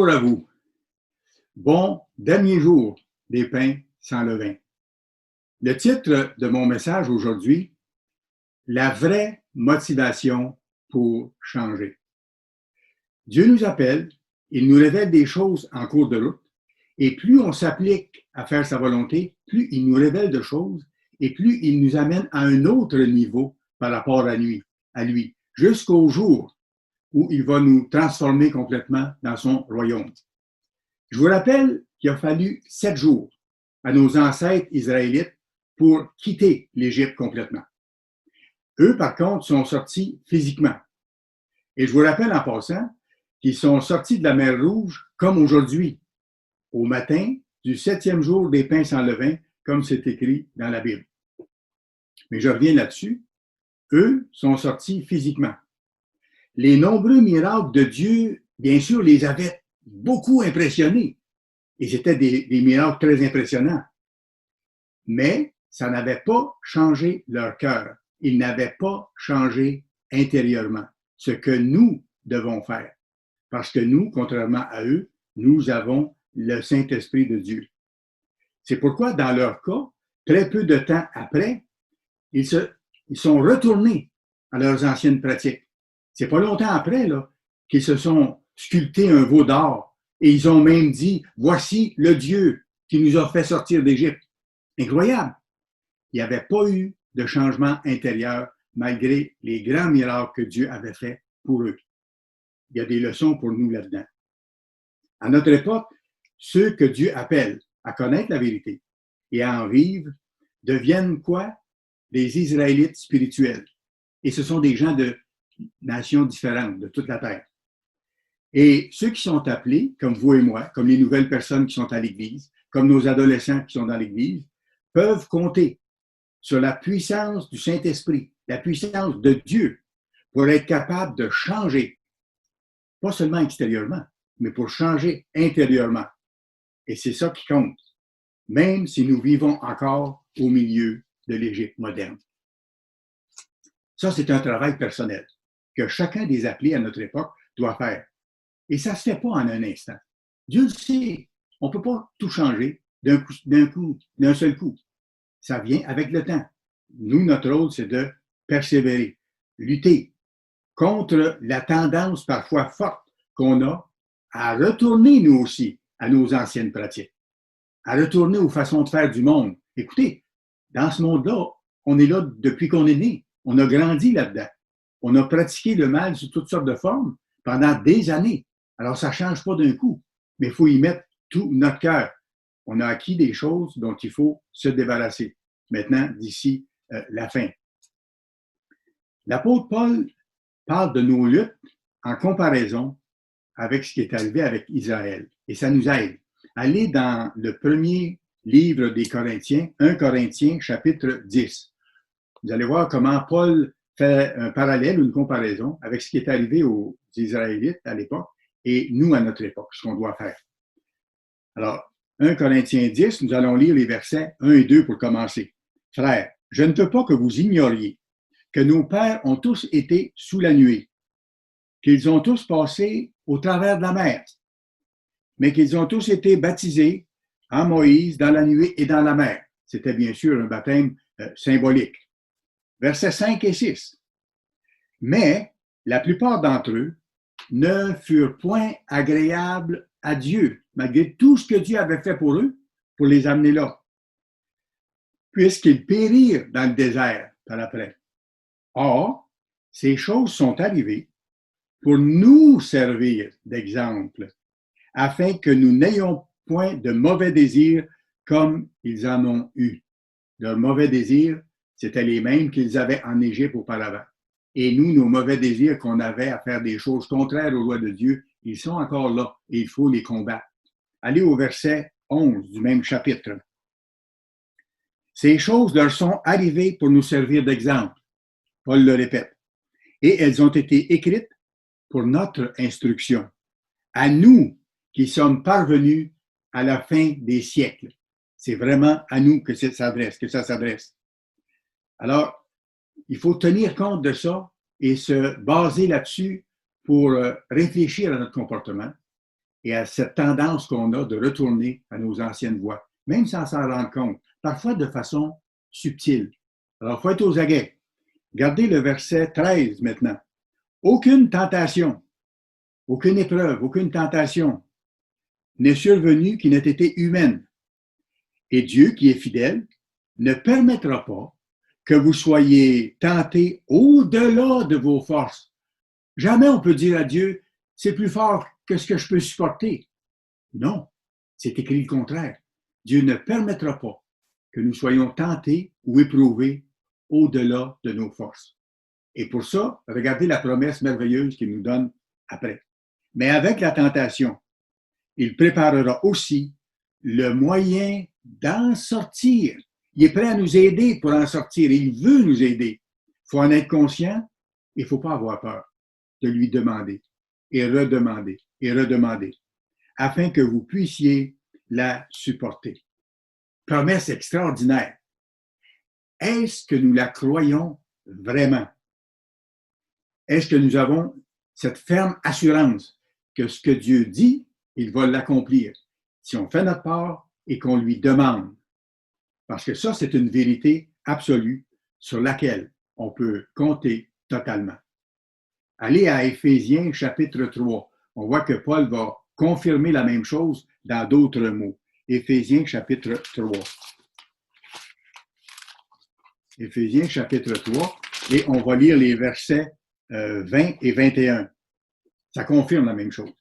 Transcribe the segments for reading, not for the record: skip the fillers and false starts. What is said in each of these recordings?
Bonjour à vous. Bon dernier jour des pains sans levain. Le titre de mon message aujourd'hui, la vraie motivation pour changer. Dieu nous appelle, il nous révèle des choses en cours de route, et plus on s'applique à faire sa volonté, plus il nous révèle de choses, et plus il nous amène à un autre niveau par rapport à lui, jusqu'au jour où il va nous transformer complètement dans son royaume. Je vous rappelle qu'il a fallu 7 jours à nos ancêtres israélites pour quitter l'Égypte complètement. Eux, par contre, sont sortis physiquement. Et je vous rappelle en passant qu'ils sont sortis de la mer Rouge comme aujourd'hui, au matin du 7e jour des pains sans levain, comme c'est écrit dans la Bible. Mais je reviens là-dessus. Eux sont sortis physiquement. Les nombreux miracles de Dieu, bien sûr, les avaient beaucoup impressionnés. Et c'était des miracles très impressionnants. Mais ça n'avait pas changé leur cœur. Ils n'avaient pas changé intérieurement ce que nous devons faire. Parce que nous, contrairement à eux, nous avons le Saint-Esprit de Dieu. C'est pourquoi, dans leur cas, très peu de temps après, ils sont retournés à leurs anciennes pratiques. C'est pas longtemps après là, qu'ils se sont sculptés un veau d'or et ils ont même dit, voici le Dieu qui nous a fait sortir d'Égypte. Incroyable! Il n'y avait pas eu de changement intérieur malgré les grands miracles que Dieu avait faits pour eux. Il y a des leçons pour nous là-dedans. À notre époque, ceux que Dieu appelle à connaître la vérité et à en vivre deviennent quoi? Des Israélites spirituels. Et ce sont des gens de nations différentes, de toute la terre. Et ceux qui sont appelés, comme vous et moi, comme les nouvelles personnes qui sont à l'Église, comme nos adolescents qui sont dans l'Église, peuvent compter sur la puissance du Saint-Esprit, la puissance de Dieu pour être capable de changer, pas seulement extérieurement, mais pour changer intérieurement. Et c'est ça qui compte, même si nous vivons encore au milieu de l'Égypte moderne. Ça, c'est un travail personnel que chacun des appelés à notre époque doit faire. Et ça ne se fait pas en un instant. Dieu le sait, on ne peut pas tout changer d'un seul coup. Ça vient avec le temps. Nous, notre rôle, c'est de persévérer, lutter contre la tendance parfois forte qu'on a à retourner, nous aussi, à nos anciennes pratiques, à retourner aux façons de faire du monde. Écoutez, dans ce monde-là, on est là depuis qu'on est né. On a grandi là-dedans. On a pratiqué le mal sous toutes sortes de formes pendant des années. Alors, ça ne change pas d'un coup, mais il faut y mettre tout notre cœur. On a acquis des choses dont il faut se débarrasser. Maintenant, d'ici la fin. L'apôtre Paul parle de nos luttes en comparaison avec ce qui est arrivé avec Israël. Et ça nous aide. Allez dans le premier livre des Corinthiens, 1 Corinthiens, chapitre 10. Vous allez voir comment Paul fait un parallèle, une comparaison avec ce qui est arrivé aux Israélites à l'époque et nous à notre époque, ce qu'on doit faire. Alors, 1 Corinthiens 10, nous allons lire les versets 1 et 2 pour commencer. Frères, je ne veux pas que vous ignoriez que nos pères ont tous été sous la nuée, qu'ils ont tous passé au travers de la mer, mais qu'ils ont tous été baptisés en Moïse dans la nuée et dans la mer. C'était bien sûr un baptême symbolique. Versets 5 et 6. Mais la plupart d'entre eux ne furent point agréables à Dieu, malgré tout ce que Dieu avait fait pour eux, pour les amener là, puisqu'ils périrent dans le désert par après. Or, ces choses sont arrivées pour nous servir d'exemple, afin que nous n'ayons point de mauvais désirs comme ils en ont eu. Leurs mauvais désirs, c'était les mêmes qu'ils avaient en Égypte auparavant. Et nous, nos mauvais désirs qu'on avait à faire des choses contraires aux lois de Dieu, ils sont encore là et il faut les combattre. Allez au verset 11 du même chapitre. Ces choses leur sont arrivées pour nous servir d'exemple. Paul le répète. Et elles ont été écrites pour notre instruction. À nous qui sommes parvenus à la fin des siècles. C'est vraiment à nous que ça s'adresse. Alors, il faut tenir compte de ça et se baser là-dessus pour réfléchir à notre comportement et à cette tendance qu'on a de retourner à nos anciennes voies, même sans s'en rendre compte, parfois de façon subtile. Alors, il faut être aux aguets. Regardez le verset 13 maintenant. Aucune tentation, aucune épreuve, aucune tentation n'est survenue qui n'ait été humaine. Et Dieu, qui est fidèle, ne permettra pas que vous soyez tentés au-delà de vos forces. Jamais on peut dire à Dieu, c'est plus fort que ce que je peux supporter. Non, c'est écrit le contraire. Dieu ne permettra pas que nous soyons tentés ou éprouvés au-delà de nos forces. Et pour ça, regardez la promesse merveilleuse qu'il nous donne après. Mais avec la tentation, il préparera aussi le moyen d'en sortir. Il est prêt à nous aider pour en sortir. Il veut nous aider. Il faut en être conscient. Il ne faut pas avoir peur de lui demander et redemander, afin que vous puissiez la supporter. Promesse extraordinaire. Est-ce que nous la croyons vraiment? Est-ce que nous avons cette ferme assurance que ce que Dieu dit, il va l'accomplir si on fait notre part et qu'on lui demande? Parce que ça, c'est une vérité absolue sur laquelle on peut compter totalement. Allez à Éphésiens chapitre 3. On voit que Paul va confirmer la même chose dans d'autres mots. Éphésiens chapitre 3. Éphésiens chapitre 3, et on va lire les versets 20 et 21. Ça confirme la même chose.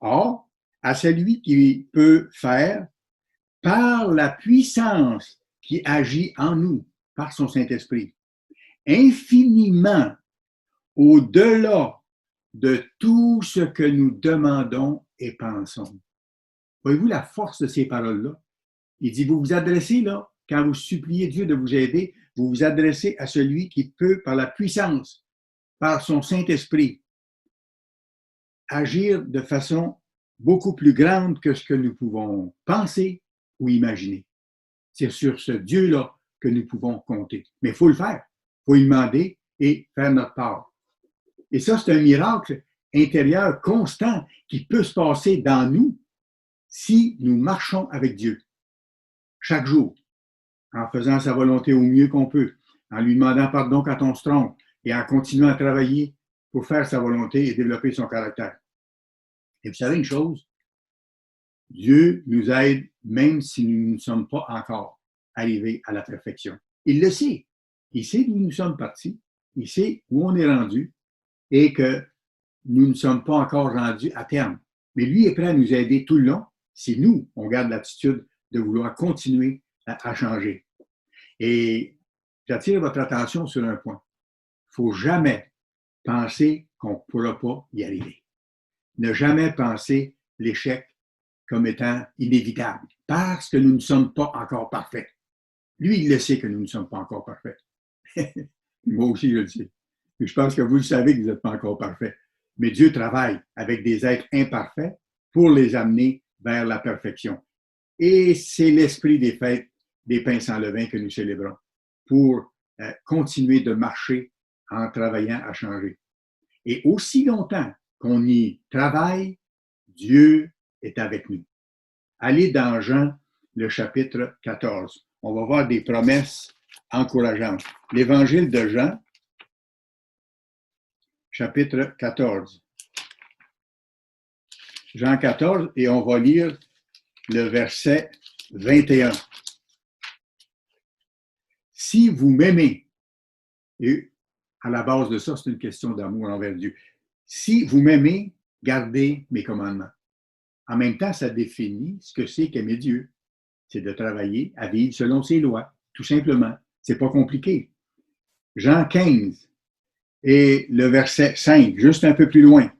Or, à celui qui peut faire, par la puissance qui agit en nous, par son Saint-Esprit, infiniment au-delà de tout ce que nous demandons et pensons. Voyez-vous la force de ces paroles-là? Il dit, vous vous adressez là, quand vous suppliez Dieu de vous aider, vous vous adressez à celui qui peut, par la puissance, par son Saint-Esprit, agir de façon beaucoup plus grande que ce que nous pouvons penser ou imaginer. C'est sur ce Dieu-là que nous pouvons compter. Mais il faut le faire. Il faut lui demander et faire notre part. Et ça, c'est un miracle intérieur constant qui peut se passer dans nous si nous marchons avec Dieu chaque jour, en faisant sa volonté au mieux qu'on peut, en lui demandant pardon quand on se trompe et en continuant à travailler pour faire sa volonté et développer son caractère. Et vous savez une chose, Dieu nous aide même si nous ne sommes pas encore arrivés à la perfection. Il le sait. Il sait d'où nous sommes partis. Il sait où on est rendu et que nous ne sommes pas encore rendus à terme. Mais lui est prêt à nous aider tout le long si nous, on garde l'attitude de vouloir continuer à changer. Et j'attire votre attention sur un point. Il ne faut jamais penser qu'on ne pourra pas y arriver. Ne jamais penser l'échec comme étant inévitable, parce que nous ne sommes pas encore parfaits. Lui, il le sait que nous ne sommes pas encore parfaits. Moi aussi, je le sais. Et je pense que vous le savez que vous n'êtes pas encore parfaits. Mais Dieu travaille avec des êtres imparfaits pour les amener vers la perfection. Et c'est l'esprit des fêtes des pains sans levain que nous célébrons pour continuer de marcher en travaillant à changer. Et aussi longtemps qu'on y travaille, Dieu est avec nous. Allez dans Jean, le chapitre 14. On va voir des promesses encourageantes. L'évangile de Jean, chapitre 14. Jean 14, et on va lire le verset 21. Si vous m'aimez, et à la base de ça, c'est une question d'amour envers Dieu. Si vous m'aimez, gardez mes commandements. En même temps, ça définit ce que c'est qu'aimer Dieu. C'est de travailler à vivre selon ses lois, tout simplement. C'est pas compliqué. Jean 15 et le verset 5, juste un peu plus loin.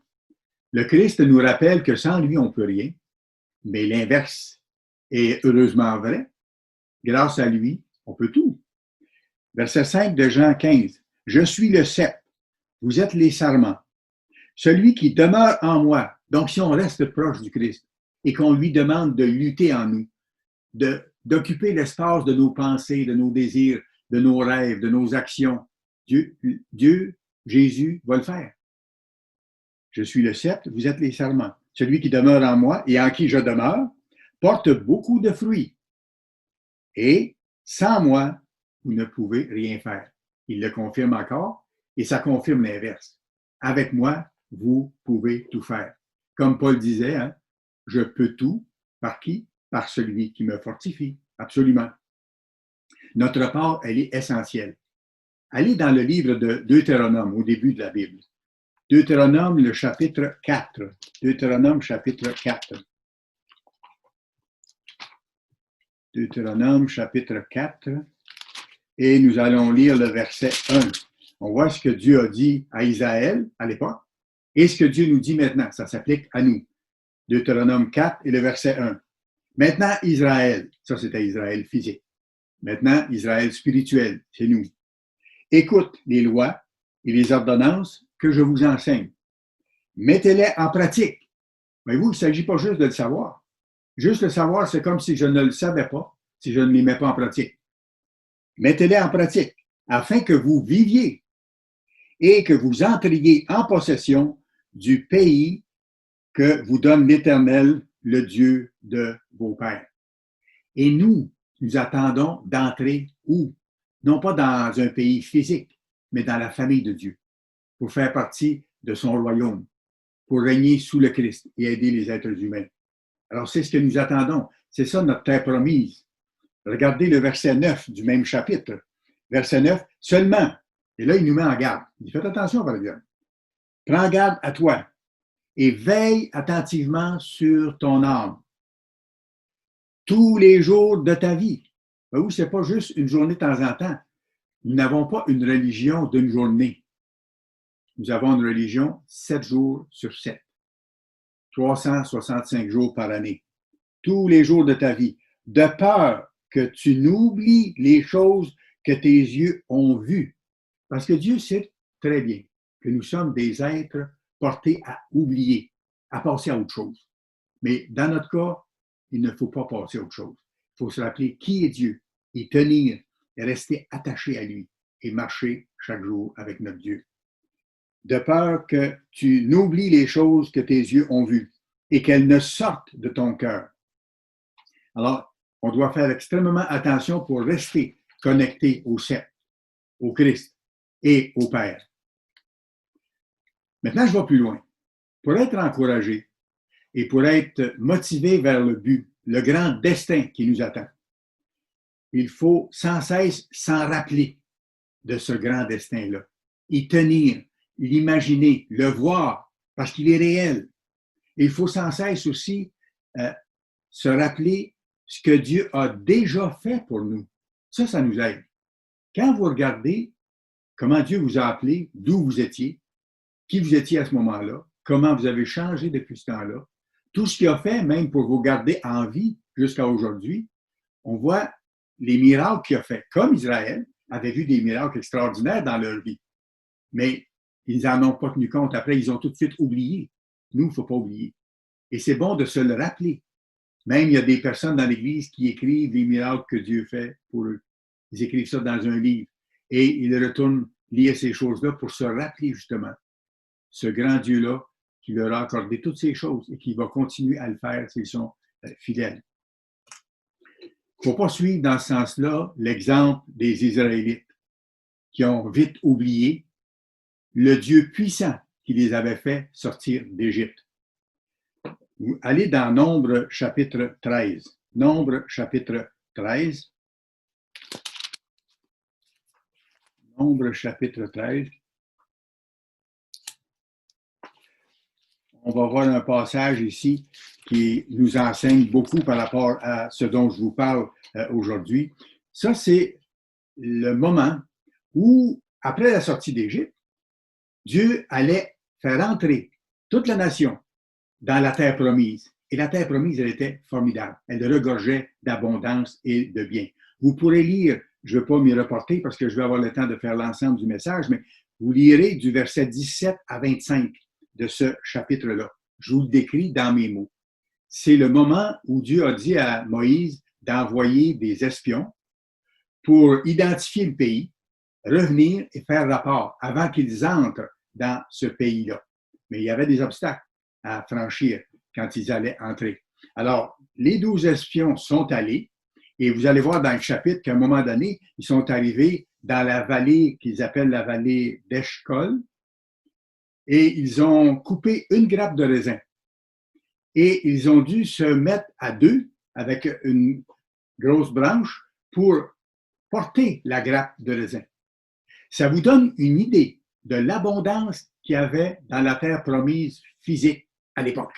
Le Christ nous rappelle que sans lui, on ne peut rien, mais l'inverse est heureusement vrai. Grâce à lui, on peut tout. Verset 5 de Jean 15. Je suis le cep, vous êtes les sarments. Celui qui demeure en moi, donc si on reste proche du Christ et qu'on lui demande de lutter en nous, d'occuper l'espace de nos pensées, de nos désirs, de nos rêves, de nos actions, Dieu, Jésus va le faire. Je suis le cep, vous êtes les sarments. celui qui demeure en moi et en qui je demeure, porte beaucoup de fruits. Et sans moi, vous ne pouvez rien faire. Il le confirme encore et ça confirme l'inverse. Avec moi, vous pouvez tout faire. Comme Paul disait, hein, je peux tout par qui? Par celui qui me fortifie. Absolument. Notre part, elle est essentielle. Allez dans le livre de Deutéronome, au début de la Bible. Deutéronome, le chapitre 4. Deutéronome, chapitre 4. Deutéronome, chapitre 4. Et nous allons lire le verset 1. On voit ce que Dieu a dit à Israël à l'époque et ce que Dieu nous dit maintenant. Ça s'applique à nous. Deutéronome 4 et le verset 1. Maintenant, Israël, ça c'était Israël physique. Maintenant, Israël spirituel, c'est nous. Écoute les lois et les ordonnances que je vous enseigne. Mettez-les en pratique. Voyez-vous, il ne s'agit pas juste de le savoir. Juste le savoir, c'est comme si je ne le savais pas, si je ne les mets pas en pratique. Mettez-les en pratique afin que vous viviez et que vous entriez en possession du pays que vous donne l'Éternel, le Dieu de vos pères. Et nous attendons d'entrer où? Non pas dans un pays physique, mais dans la famille de Dieu, pour faire partie de son royaume, pour régner sous le Christ et aider les êtres humains. Alors, c'est ce que nous attendons. C'est ça notre terre promise. Regardez le verset 9 du même chapitre. Verset 9, seulement, et là, il nous met en garde. Il dit, faites attention, par exemple. Prends garde à toi et veille attentivement sur ton âme tous les jours de ta vie. Vous, ce n'est pas juste une journée de temps en temps. Nous n'avons pas une religion d'une journée. Nous avons une religion 7 jours sur 7. 365 jours par année. Tous les jours de ta vie. De peur que tu n'oublies les choses que tes yeux ont vues. Parce que Dieu sait très bien que nous sommes des êtres portés à oublier, à passer à autre chose. Mais dans notre cas, il ne faut pas passer à autre chose. Il faut se rappeler qui est Dieu et tenir et rester attaché à lui et marcher chaque jour avec notre Dieu. De peur que tu n'oublies les choses que tes yeux ont vues et qu'elles ne sortent de ton cœur. Alors, on doit faire extrêmement attention pour rester connecté au Sept, au Christ et au Père. Maintenant, je vais plus loin. Pour être encouragé et pour être motivé vers le but, le grand destin qui nous attend, il faut sans cesse s'en rappeler de ce grand destin-là, y tenir, l'imaginer, le voir, parce qu'il est réel. Et il faut sans cesse aussi se rappeler ce que Dieu a déjà fait pour nous. Ça nous aide. Quand vous regardez comment Dieu vous a appelé, d'où vous étiez, qui vous étiez à ce moment-là, comment vous avez changé depuis ce temps-là, tout ce qu'il a fait, même pour vous garder en vie jusqu'à aujourd'hui, on voit les miracles qu'il a fait. Comme Israël avait vu des miracles extraordinaires dans leur vie. Mais ils n'en ont pas tenu compte. Après, ils ont tout de suite oublié. Nous, il ne faut pas oublier. Et c'est bon de se le rappeler. Même, il y a des personnes dans l'Église qui écrivent les miracles que Dieu fait pour eux. Ils écrivent ça dans un livre. Et ils retournent lire ces choses-là pour se rappeler justement ce grand Dieu-là qui leur a accordé toutes ces choses et qui va continuer à le faire s'ils sont fidèles. Il ne faut pas suivre dans ce sens-là l'exemple des Israélites qui ont vite oublié le Dieu puissant qui les avait fait sortir d'Égypte. Allez dans Nombre chapitre 13. Nombre chapitre 13. Nombre chapitre 13. On va voir un passage ici qui nous enseigne beaucoup par rapport à ce dont je vous parle aujourd'hui. Ça, c'est le moment où, après la sortie d'Égypte, Dieu allait faire entrer toute la nation dans la terre promise. Et la terre promise, elle était formidable. Elle regorgeait d'abondance et de bien. Vous pourrez lire, je ne vais pas m'y reporter parce que je vais avoir le temps de faire l'ensemble du message, mais vous lirez du verset 17 à 25 de ce chapitre-là. Je vous le décris dans mes mots. C'est le moment où Dieu a dit à Moïse d'envoyer des espions pour identifier le pays, revenir et faire rapport avant qu'ils entrent dans ce pays-là. Mais il y avait des obstacles à franchir. quand ils allaient entrer. Alors, les 12 espions sont allés, et vous allez voir dans le chapitre qu'à un moment donné, ils sont arrivés dans la vallée qu'ils appellent la vallée d'Eshcol, et ils ont coupé une grappe de raisin. Et ils ont dû se mettre à deux avec une grosse branche pour porter la grappe de raisin. Ça vous donne une idée de l'abondance qu'il y avait dans la terre promise physique à l'époque.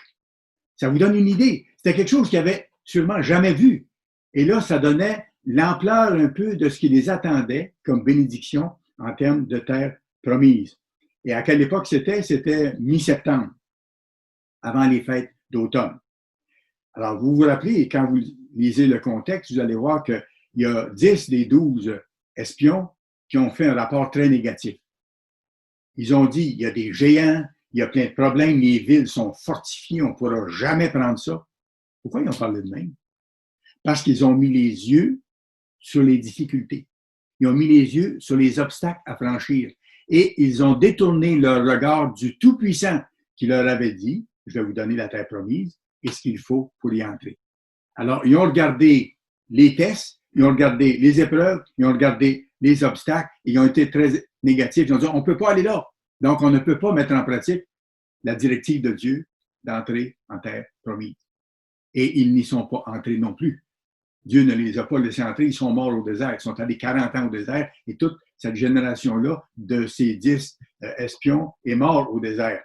Ça vous donne une idée. C'était quelque chose qu'ils n'avaient sûrement jamais vu. Et là, ça donnait l'ampleur un peu de ce qui les attendait comme bénédiction en termes de terre promise. Et à quelle époque c'était? C'était mi-septembre, avant les fêtes d'automne. Alors, vous vous rappelez, quand vous lisez le contexte, vous allez voir qu'il y a 10 des 12 espions qui ont fait un rapport très négatif. Ils ont dit, il y a des géants, il y a plein de problèmes, les villes sont fortifiées, on ne pourra jamais prendre ça. Pourquoi ils ont parlé de même? Parce qu'ils ont mis les yeux sur les difficultés. Ils ont mis les yeux sur les obstacles à franchir. Et ils ont détourné leur regard du Tout-Puissant qui leur avait dit, je vais vous donner la terre promise et ce qu'il faut pour y entrer. Alors, ils ont regardé les tests, ils ont regardé les épreuves, ils ont regardé les obstacles, et ils ont été très négatifs. Ils ont dit, on ne peut pas aller là. Donc, on ne peut pas mettre en pratique la directive de Dieu d'entrer en terre promise. Et ils n'y sont pas entrés non plus. Dieu ne les a pas laissés entrer, ils sont morts au désert. Ils sont allés 40 ans au désert et toute cette génération-là de ces 10 espions est mort au désert.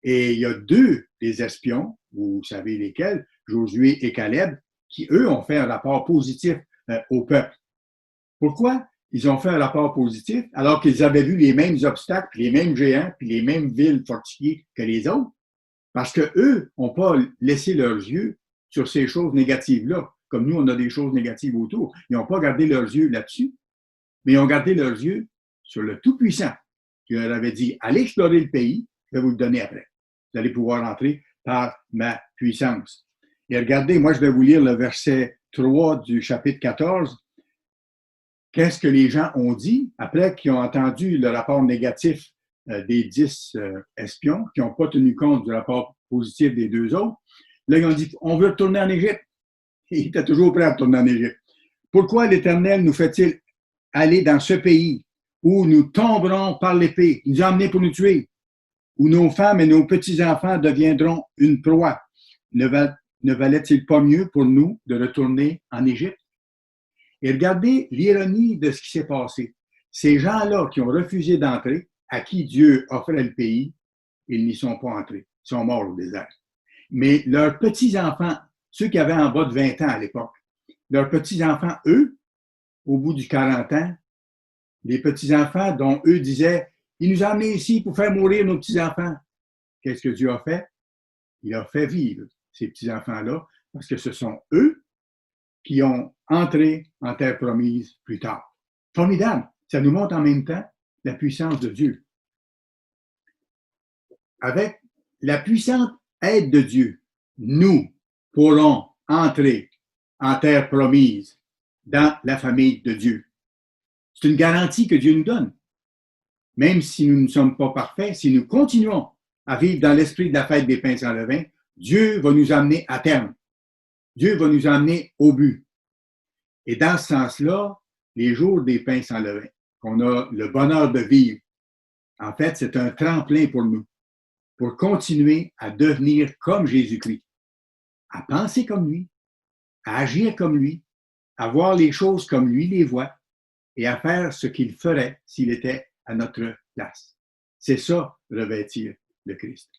Et il y a 2 des espions, vous savez lesquels, Josué et Caleb, qui, eux, ont fait un rapport positif au peuple. Pourquoi ils ont fait un rapport positif alors qu'ils avaient vu les mêmes obstacles, les mêmes géants, puis les mêmes villes fortifiées que les autres? Parce qu'eux n'ont pas laissé leurs yeux sur ces choses négatives-là. Comme nous, on a des choses négatives autour. Ils n'ont pas gardé leurs yeux là-dessus, mais ils ont gardé leurs yeux sur le Tout-Puissant qui leur avait dit, allez explorer le pays, je vais vous le donner après. Vous allez pouvoir entrer par ma puissance. Et regardez, moi, je vais vous lire le verset 3 du chapitre 14. Qu'est-ce que les gens ont dit après qu'ils ont entendu le rapport négatif des 10 espions, qui n'ont pas tenu compte du rapport positif des 2 autres? Là, ils ont dit, on veut retourner en Égypte. Il était toujours prêt à retourner en Égypte. Pourquoi l'Éternel nous fait-il aller dans ce pays où nous tomberons par l'épée? Il nous a emmenés pour nous tuer, où nos femmes et nos petits-enfants deviendront une proie. Ne valait-il pas mieux pour nous de retourner en Égypte? Et regardez l'ironie de ce qui s'est passé. Ces gens-là qui ont refusé d'entrer, à qui Dieu offrait le pays, ils n'y sont pas entrés. Ils sont morts au désert. Mais leurs petits-enfants, ceux qui avaient en bas de 20 ans à l'époque, leurs petits-enfants, eux, au bout du 40 ans, les petits-enfants dont eux disaient, il nous a emmenés ici pour faire mourir nos petits-enfants. Qu'est-ce que Dieu a fait? Il a fait vivre ces petits-enfants-là parce que ce sont eux qui ont entré en terre promise plus tard. Formidable. Ça nous montre en même temps la puissance de Dieu. Avec la puissante aide de Dieu, nous pourrons entrer en terre promise dans la famille de Dieu. C'est une garantie que Dieu nous donne. Même si nous ne sommes pas parfaits, si nous continuons à vivre dans l'esprit de la fête des pains sans levain, Dieu va nous amener à terme. Dieu va nous amener au but. Et dans ce sens-là, les jours des pains sans levain, qu'on a le bonheur de vivre, en fait, c'est un tremplin pour nous, pour continuer à devenir comme Jésus-Christ, à penser comme lui, à agir comme lui, à voir les choses comme lui les voit et à faire ce qu'il ferait s'il était à notre place. C'est ça, revêtir le Christ.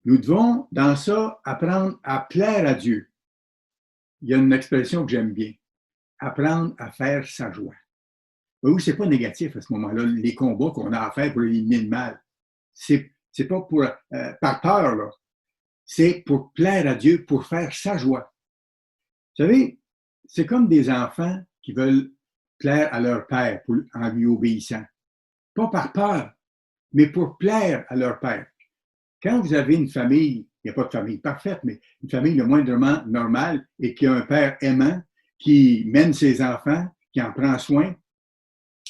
Nous devons, dans ça, apprendre à plaire à Dieu. Il y a une expression que j'aime bien. Apprendre à faire sa joie. Oui, c'est pas négatif à ce moment-là, les combats qu'on a à faire pour éliminer le mal. C'est pas pour, par peur, là. C'est pour plaire à Dieu, pour faire sa joie. Vous savez, c'est comme des enfants qui veulent plaire à leur père en lui obéissant. Pas par peur, mais pour plaire à leur père. Quand vous avez une famille, il n'y a pas de famille parfaite, mais une famille le moindrement normale et qui a un père aimant, qui mène ses enfants, qui en prend soin,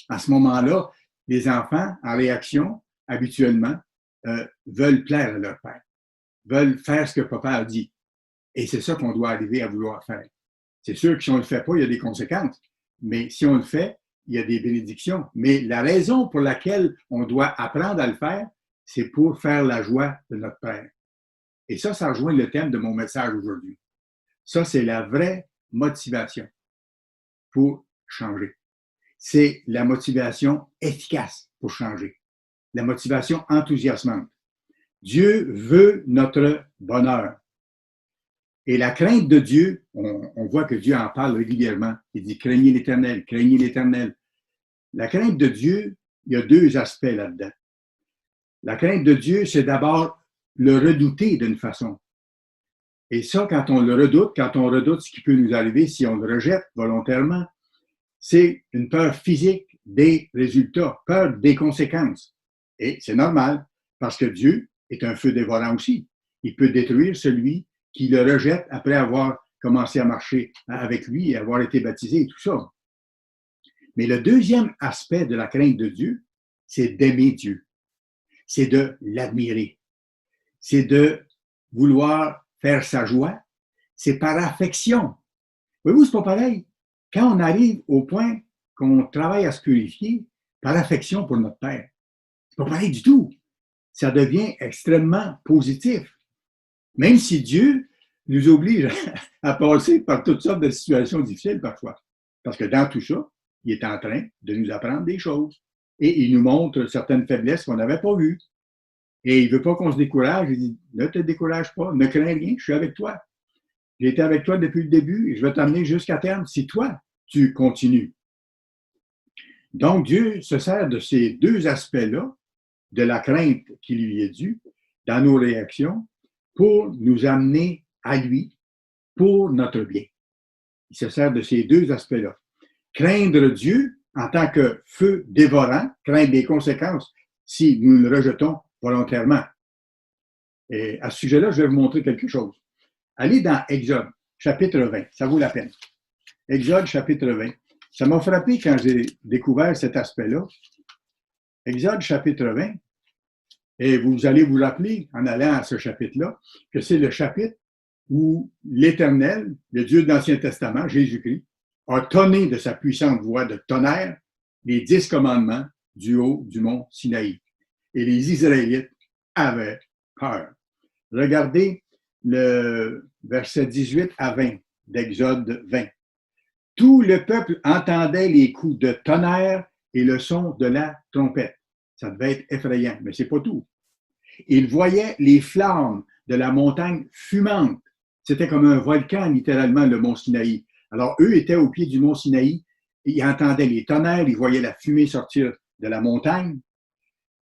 à ce moment-là, les enfants, en réaction, habituellement, veulent plaire à leur père. veulent faire ce que papa a dit. Et c'est ça qu'on doit arriver à vouloir faire. C'est sûr que si on ne le fait pas, il y a des conséquences. Mais si on le fait, il y a des bénédictions. Mais la raison pour laquelle on doit apprendre à le faire, c'est pour faire la joie de notre Père. Et ça rejoint le thème de mon message aujourd'hui. Ça, c'est la vraie motivation pour changer. C'est la motivation efficace pour changer. La motivation enthousiasmante. Dieu veut notre bonheur. Et la crainte de Dieu, on voit que Dieu en parle régulièrement. Il dit, craignez l'Éternel, craignez l'Éternel. La crainte de Dieu, il y a deux aspects là-dedans. La crainte de Dieu, c'est d'abord le redouter d'une façon. Et ça, quand on redoute ce qui peut nous arriver si on le rejette volontairement, c'est une peur physique des résultats, peur des conséquences. Et c'est normal, parce que Dieu est un feu dévorant aussi. Il peut détruire celui qui le rejette après avoir commencé à marcher avec lui et avoir été baptisé et tout ça. Mais le deuxième aspect de la crainte de Dieu, c'est d'aimer Dieu. C'est de l'admirer. C'est de vouloir faire sa joie. C'est par affection. Voyez-vous, c'est pas pareil. Quand on arrive au point qu'on travaille à se purifier par affection pour notre Père, c'est pas pareil du tout. Ça devient extrêmement positif. Même si Dieu nous oblige à passer par toutes sortes de situations difficiles parfois. Parce que dans tout ça, il est en train de nous apprendre des choses. Et il nous montre certaines faiblesses qu'on n'avait pas vues. Et il ne veut pas qu'on se décourage. Il dit, ne te décourage pas, ne crains rien, je suis avec toi. J'ai été avec toi depuis le début et je vais t'amener jusqu'à terme si toi, tu continues. Donc, Dieu se sert de ces deux aspects-là, de la crainte qui lui est due, dans nos réactions, pour nous amener à lui, pour notre bien. Il se sert de ces deux aspects-là. Craindre Dieu en tant que feu dévorant, craindre les conséquences si nous le rejetons volontairement. Et à ce sujet-là, je vais vous montrer quelque chose. Allez dans Exode, chapitre 20, ça vaut la peine. Exode, chapitre 20. Ça m'a frappé quand j'ai découvert cet aspect-là. Exode, chapitre 20. Et vous allez vous rappeler, en allant à ce chapitre-là, que c'est le chapitre où l'Éternel, le Dieu de l'Ancien Testament, Jésus-Christ, a tonné de sa puissante voix de tonnerre les 10 commandements du haut du mont Sinaï. Et les Israélites avaient peur. Regardez le verset 18 à 20 d'Exode 20. Tout le peuple entendait les coups de tonnerre et le son de la trompette. Ça devait être effrayant, mais c'est pas tout. Ils voyaient les flammes de la montagne fumante. C'était comme un volcan, littéralement, le mont Sinaï. Alors, eux étaient au pied du mont Sinaï, ils entendaient les tonnerres, ils voyaient la fumée sortir de la montagne.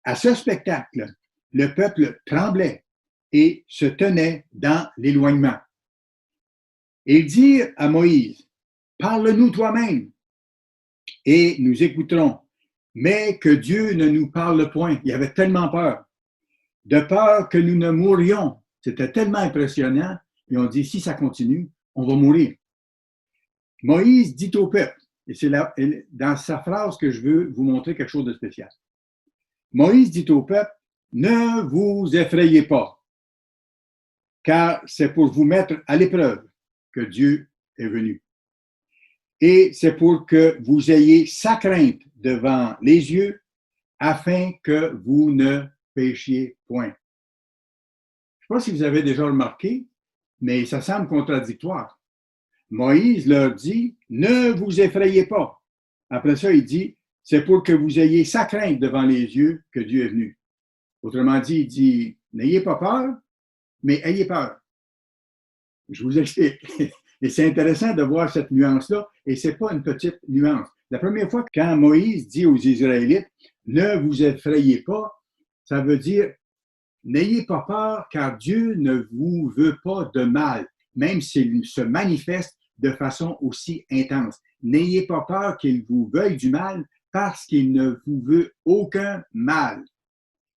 À ce spectacle, le peuple tremblait et se tenait dans l'éloignement. Ils dirent à Moïse, « Parle-nous toi-même, et nous écouterons. » Mais que Dieu ne nous parle point. Il avait tellement peur. De peur que nous ne mourions. C'était tellement impressionnant. Et on dit, si ça continue, on va mourir. Moïse dit au peuple, et c'est dans sa phrase que je veux vous montrer quelque chose de spécial. Moïse dit au peuple, ne vous effrayez pas, car c'est pour vous mettre à l'épreuve que Dieu est venu. Et c'est pour que vous ayez sa crainte devant les yeux, afin que vous ne péchiez point. Je ne sais pas si vous avez déjà remarqué, mais ça semble contradictoire. Moïse leur dit, ne vous effrayez pas. Après ça, il dit, c'est pour que vous ayez sa crainte devant les yeux que Dieu est venu. Autrement dit, il dit, n'ayez pas peur, mais ayez peur. Je vous explique. Et c'est intéressant de voir cette nuance-là, et ce n'est pas une petite nuance. La première fois, quand Moïse dit aux Israélites, ne vous effrayez pas, ça veut dire, n'ayez pas peur, car Dieu ne vous veut pas de mal, même s'il se manifeste de façon aussi intense. N'ayez pas peur qu'il vous veuille du mal, parce qu'il ne vous veut aucun mal.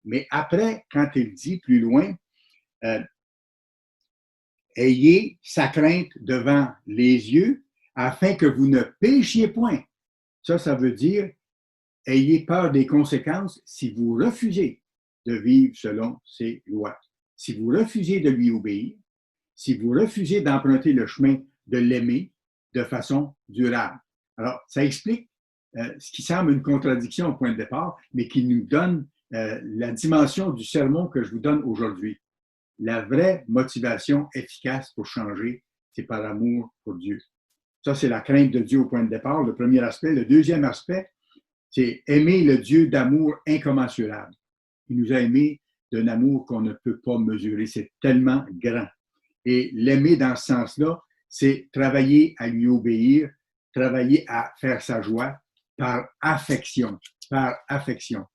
Mais après, quand il dit plus loin, ayez sa crainte devant les yeux, afin que vous ne péchiez point. Ça veut dire, ayez peur des conséquences si vous refusez de vivre selon ses lois. si vous refusez de lui obéir, si vous refusez d'emprunter le chemin de l'aimer de façon durable. Alors, ça explique ce qui semble une contradiction au point de départ, mais qui nous donne la dimension du sermon que je vous donne aujourd'hui. La vraie motivation efficace pour changer, c'est par amour pour Dieu. Ça, c'est la crainte de Dieu au point de départ, le premier aspect. Le deuxième aspect, c'est aimer le Dieu d'amour incommensurable. Il nous a aimés d'un amour qu'on ne peut pas mesurer. C'est tellement grand. Et l'aimer dans ce sens-là, c'est travailler à lui obéir, travailler à faire sa joie par affection, par affection.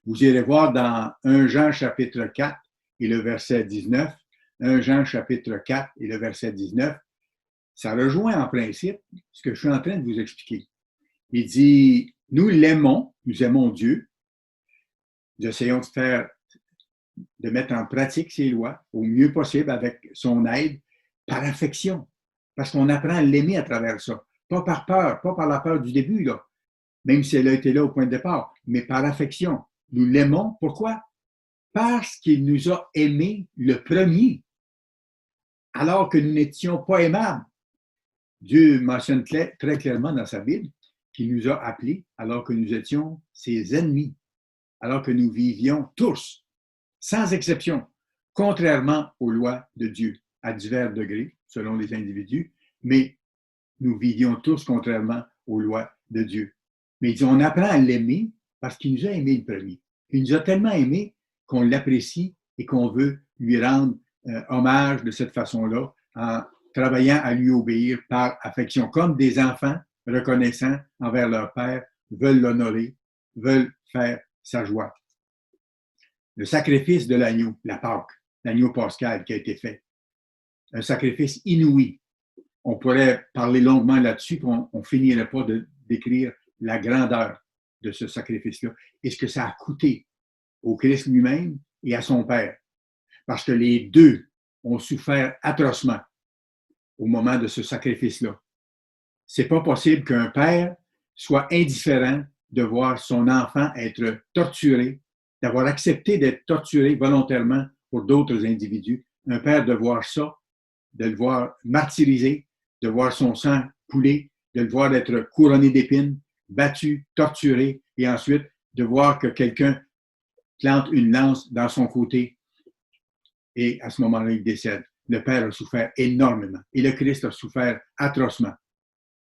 Vous irez voir dans 1 Jean chapitre 4 et le verset 19, 1 Jean chapitre 4 et le verset 19, ça rejoint en principe ce que je suis en train de vous expliquer. Il dit, nous l'aimons, nous aimons Dieu, nous essayons de mettre en pratique ses lois au mieux possible avec son aide, par affection, parce qu'on apprend à l'aimer à travers ça. Pas par peur, pas par la peur du début, là, même si elle a été là au point de départ, mais par affection. Nous l'aimons, pourquoi? Parce qu'il nous a aimés le premier, alors que nous n'étions pas aimables. Dieu mentionne très clairement dans sa Bible qu'il nous a appelés alors que nous étions ses ennemis, alors que nous vivions tous, sans exception, contrairement aux lois de Dieu, à divers degrés, selon les individus, mais nous vivions tous contrairement aux lois de Dieu. Mais il dit, on apprend à l'aimer parce qu'il nous a aimés le premier. Il nous a tellement aimés qu'on l'apprécie et qu'on veut lui rendre hommage de cette façon-là en travaillant à lui obéir par affection, comme des enfants reconnaissants envers leur père, veulent l'honorer, veulent faire sa joie. Le sacrifice de l'agneau, la Pâque, l'agneau pascal qui a été fait, un sacrifice inouï. On pourrait parler longuement là-dessus, on ne finirait pas de décrire la grandeur de ce sacrifice-là et ce que ça a coûté au Christ lui-même et à son Père. Parce que les deux ont souffert atrocement au moment de ce sacrifice-là. C'est pas possible qu'un père soit indifférent de voir son enfant être torturé, d'avoir accepté d'être torturé volontairement pour d'autres individus. Un père de voir ça, de le voir martyrisé, de voir son sang couler, de le voir être couronné d'épines, battu, torturé, et ensuite de voir que quelqu'un plante une lance dans son côté et à ce moment-là, il décède. Le Père a souffert énormément et le Christ a souffert atrocement.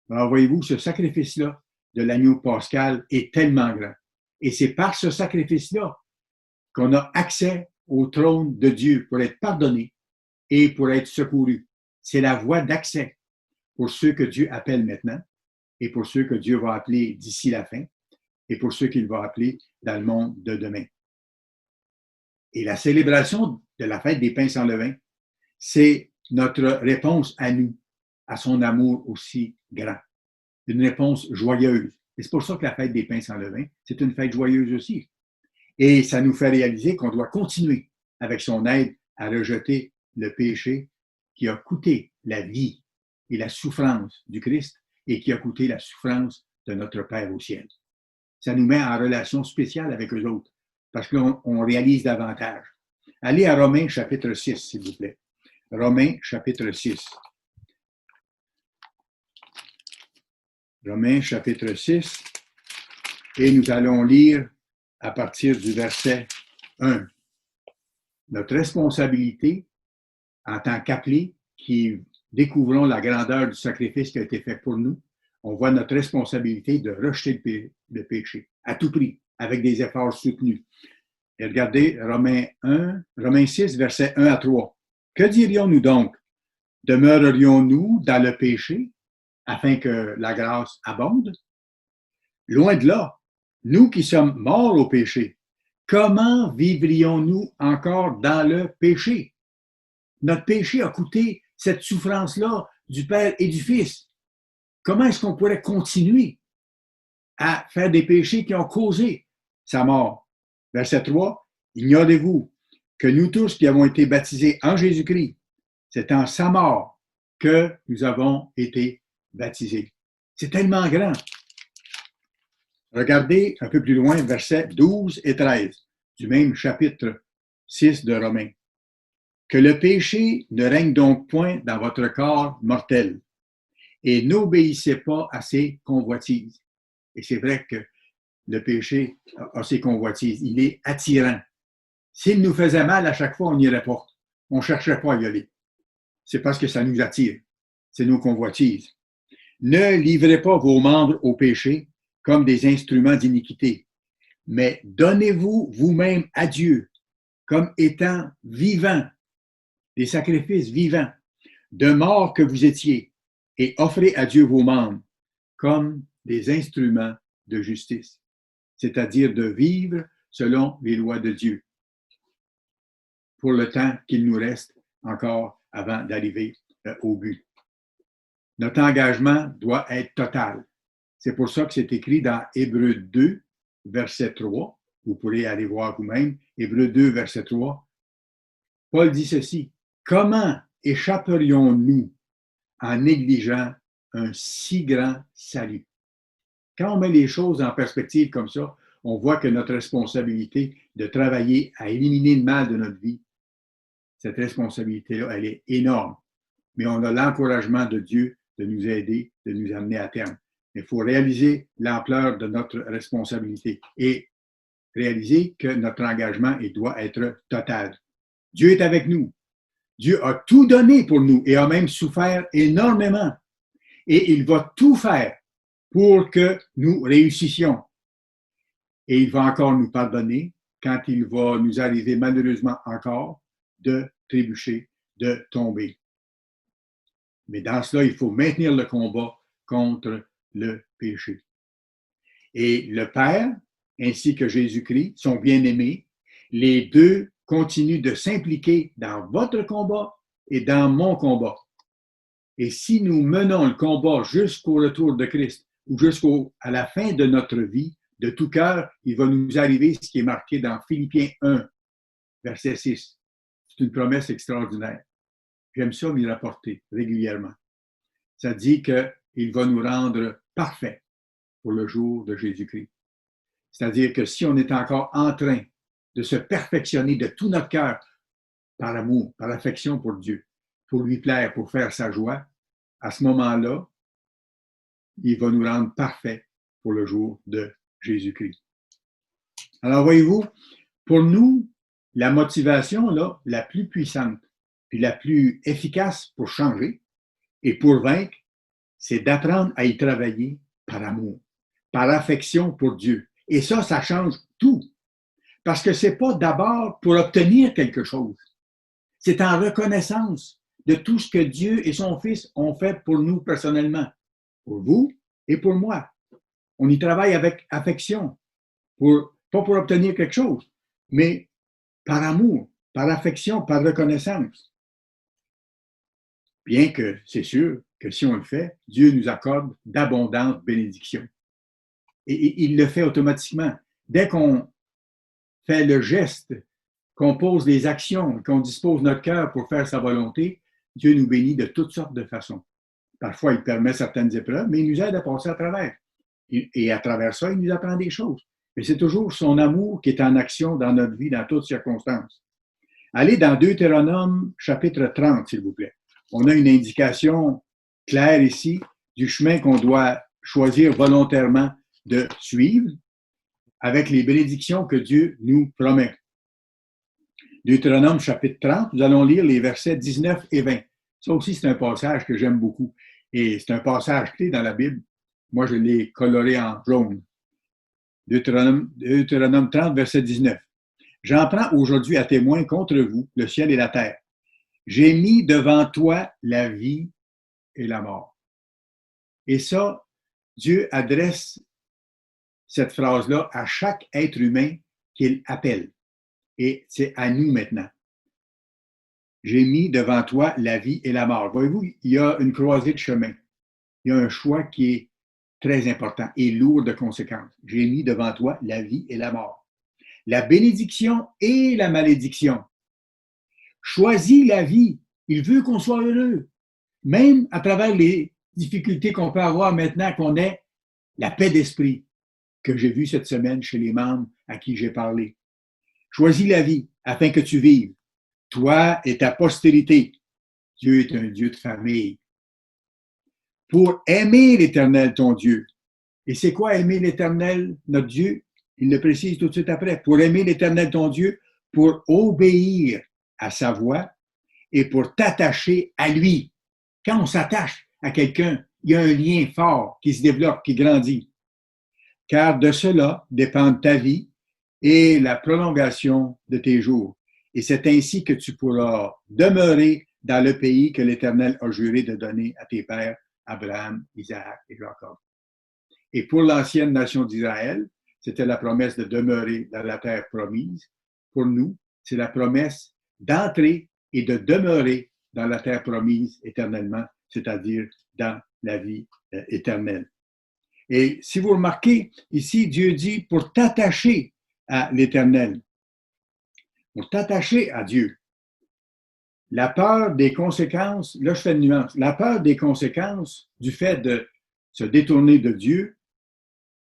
Alors, voyez-vous, ce sacrifice-là de l'agneau pascal est tellement grand. Et c'est par ce sacrifice-là qu'on a accès au trône de Dieu pour être pardonné et pour être secouru. C'est la voie d'accès pour ceux que Dieu appelle maintenant et pour ceux que Dieu va appeler d'ici la fin et pour ceux qu'il va appeler dans le monde de demain. Et la célébration de la fête des pains sans levain, c'est notre réponse à nous, à son amour aussi grand. Une réponse joyeuse. Et c'est pour ça que la fête des pains sans levain, c'est une fête joyeuse aussi. Et ça nous fait réaliser qu'on doit continuer avec son aide à rejeter le péché qui a coûté la vie et la souffrance du Christ et qui a coûté la souffrance de notre Père au ciel. Ça nous met en relation spéciale avec eux autres parce qu'on réalise davantage. Allez à Romains chapitre 6, s'il vous plaît. Romains chapitre 6. Romains chapitre 6. Et nous allons lire à partir du verset 1. Notre responsabilité en tant qu'appelés qui découvrons la grandeur du sacrifice qui a été fait pour nous, on voit notre responsabilité de rejeter le péché à tout prix, avec des efforts soutenus. Et regardez Romains 6, versets 1 à 3. Que dirions-nous donc? Demeurerions-nous dans le péché afin que la grâce abonde? Loin de là, nous qui sommes morts au péché, comment vivrions-nous encore dans le péché? Notre péché a coûté cette souffrance-là du Père et du Fils. Comment est-ce qu'on pourrait continuer à faire des péchés qui ont causé sa mort? Verset 3, ignorez-vous que nous tous qui avons été baptisés en Jésus-Christ, c'est en sa mort que nous avons été baptisés. C'est tellement grand. Regardez un peu plus loin, versets 12 et 13 du même chapitre 6 de Romains. Que le péché ne règne donc point dans votre corps mortel et n'obéissez pas à ses convoitises. Et c'est vrai que le péché a ses convoitises. Il est attirant. S'il nous faisait mal à chaque fois, on n'irait pas. On ne cherchait pas à y aller. C'est parce que ça nous attire. C'est nos convoitises. Ne livrez pas vos membres au péché comme des instruments d'iniquité, mais donnez-vous vous-même à Dieu comme étant vivants, des sacrifices vivants, de mort que vous étiez, et offrez à Dieu vos membres comme des instruments de justice, c'est-à-dire de vivre selon les lois de Dieu pour le temps qu'il nous reste encore avant d'arriver au but. Notre engagement doit être total. C'est pour ça que c'est écrit dans Hébreux 2, verset 3. Vous pourrez aller voir vous-même. Hébreux 2, verset 3. Paul dit ceci. Comment échapperions-nous en négligeant un si grand salut? Quand on met les choses en perspective comme ça, on voit que notre responsabilité de travailler à éliminer le mal de notre vie, cette responsabilité-là, elle est énorme. Mais on a l'encouragement de Dieu de nous aider, de nous amener à terme. Il faut réaliser l'ampleur de notre responsabilité et réaliser que notre engagement il doit être total. Dieu est avec nous. Dieu a tout donné pour nous et a même souffert énormément. Et il va tout faire pour que nous réussissions. Et il va encore nous pardonner quand il va nous arriver malheureusement encore de trébucher, de tomber. Mais dans cela, il faut maintenir le combat contre le péché. Et le Père, ainsi que Jésus-Christ, sont bien-aimés. Les deux continuent de s'impliquer dans votre combat et dans mon combat. Et si nous menons le combat jusqu'au retour de Christ ou jusqu'à la fin de notre vie, de tout cœur, il va nous arriver ce qui est marqué dans Philippiens 1, verset 6. C'est une promesse extraordinaire. J'aime ça m'y rapporter régulièrement. Ça dit qu'il va nous rendre parfaits pour le jour de Jésus-Christ. C'est-à-dire que si on est encore en train de se perfectionner de tout notre cœur par amour, par affection pour Dieu, pour lui plaire, pour faire sa joie, à ce moment-là, il va nous rendre parfaits pour le jour de Jésus-Christ. Alors, voyez-vous, pour nous, la motivation là, la plus puissante puis la plus efficace pour changer et pour vaincre, c'est d'apprendre à y travailler par amour, par affection pour Dieu. Et ça change tout. Parce que ce n'est pas d'abord pour obtenir quelque chose. C'est en reconnaissance de tout ce que Dieu et son Fils ont fait pour nous personnellement, pour vous et pour moi. On y travaille avec affection, pas pour obtenir quelque chose, mais par amour, par affection, par reconnaissance. Bien que c'est sûr que si on le fait, Dieu nous accorde d'abondantes bénédictions. Et il le fait automatiquement. Dès qu'on fait le geste, qu'on pose les actions, qu'on dispose notre cœur pour faire sa volonté, Dieu nous bénit de toutes sortes de façons. Parfois, il permet certaines épreuves, mais il nous aide à passer à travers. Et à travers ça, il nous apprend des choses. Mais c'est toujours son amour qui est en action dans notre vie, dans toutes circonstances. Allez dans Deutéronome, chapitre 30, s'il vous plaît. On a une indication claire ici du chemin qu'on doit choisir volontairement de suivre avec les bénédictions que Dieu nous promet. Deutéronome chapitre 30, nous allons lire les versets 19 et 20. Ça aussi, c'est un passage que j'aime beaucoup. Et c'est un passage clé dans la Bible. Moi, je l'ai coloré en jaune. Deutéronome 30, verset 19. J'en prends aujourd'hui à témoin contre vous le ciel et la terre. J'ai mis devant toi la vie et la mort. Et ça, Dieu adresse cette phrase-là à chaque être humain qu'il appelle. Et c'est à nous maintenant. J'ai mis devant toi la vie et la mort. Voyez-vous, il y a une croisée de chemin. Il y a un choix qui est très important et lourd de conséquences. J'ai mis devant toi la vie et la mort. La bénédiction et la malédiction. Choisis la vie. Il veut qu'on soit heureux. Même à travers les difficultés qu'on peut avoir maintenant, qu'on ait la paix d'esprit que j'ai vue cette semaine chez les membres à qui j'ai parlé. Choisis la vie. afin que tu vives, toi et ta postérité. Dieu est un Dieu de famille. Pour aimer l'Éternel, ton Dieu. Et c'est quoi aimer l'Éternel, notre Dieu? Il le précise tout de suite après. Pour aimer l'Éternel, ton Dieu, pour obéir à sa voix et pour t'attacher à lui. Quand on s'attache à quelqu'un, il y a un lien fort qui se développe, qui grandit. Car de cela dépendent ta vie et la prolongation de tes jours. Et c'est ainsi que tu pourras demeurer dans le pays que l'Éternel a juré de donner à tes pères, Abraham, Isaac et Jacob. Et pour l'ancienne nation d'Israël, c'était la promesse de demeurer dans la terre promise. Pour nous, c'est la promesse d'entrer et de demeurer dans la terre promise éternellement, c'est-à-dire dans la vie éternelle. Et si vous remarquez, ici, Dieu dit pour t'attacher à l'Éternel, pour t'attacher à Dieu. La peur des conséquences, là je fais une nuance, la peur des conséquences du fait de se détourner de Dieu,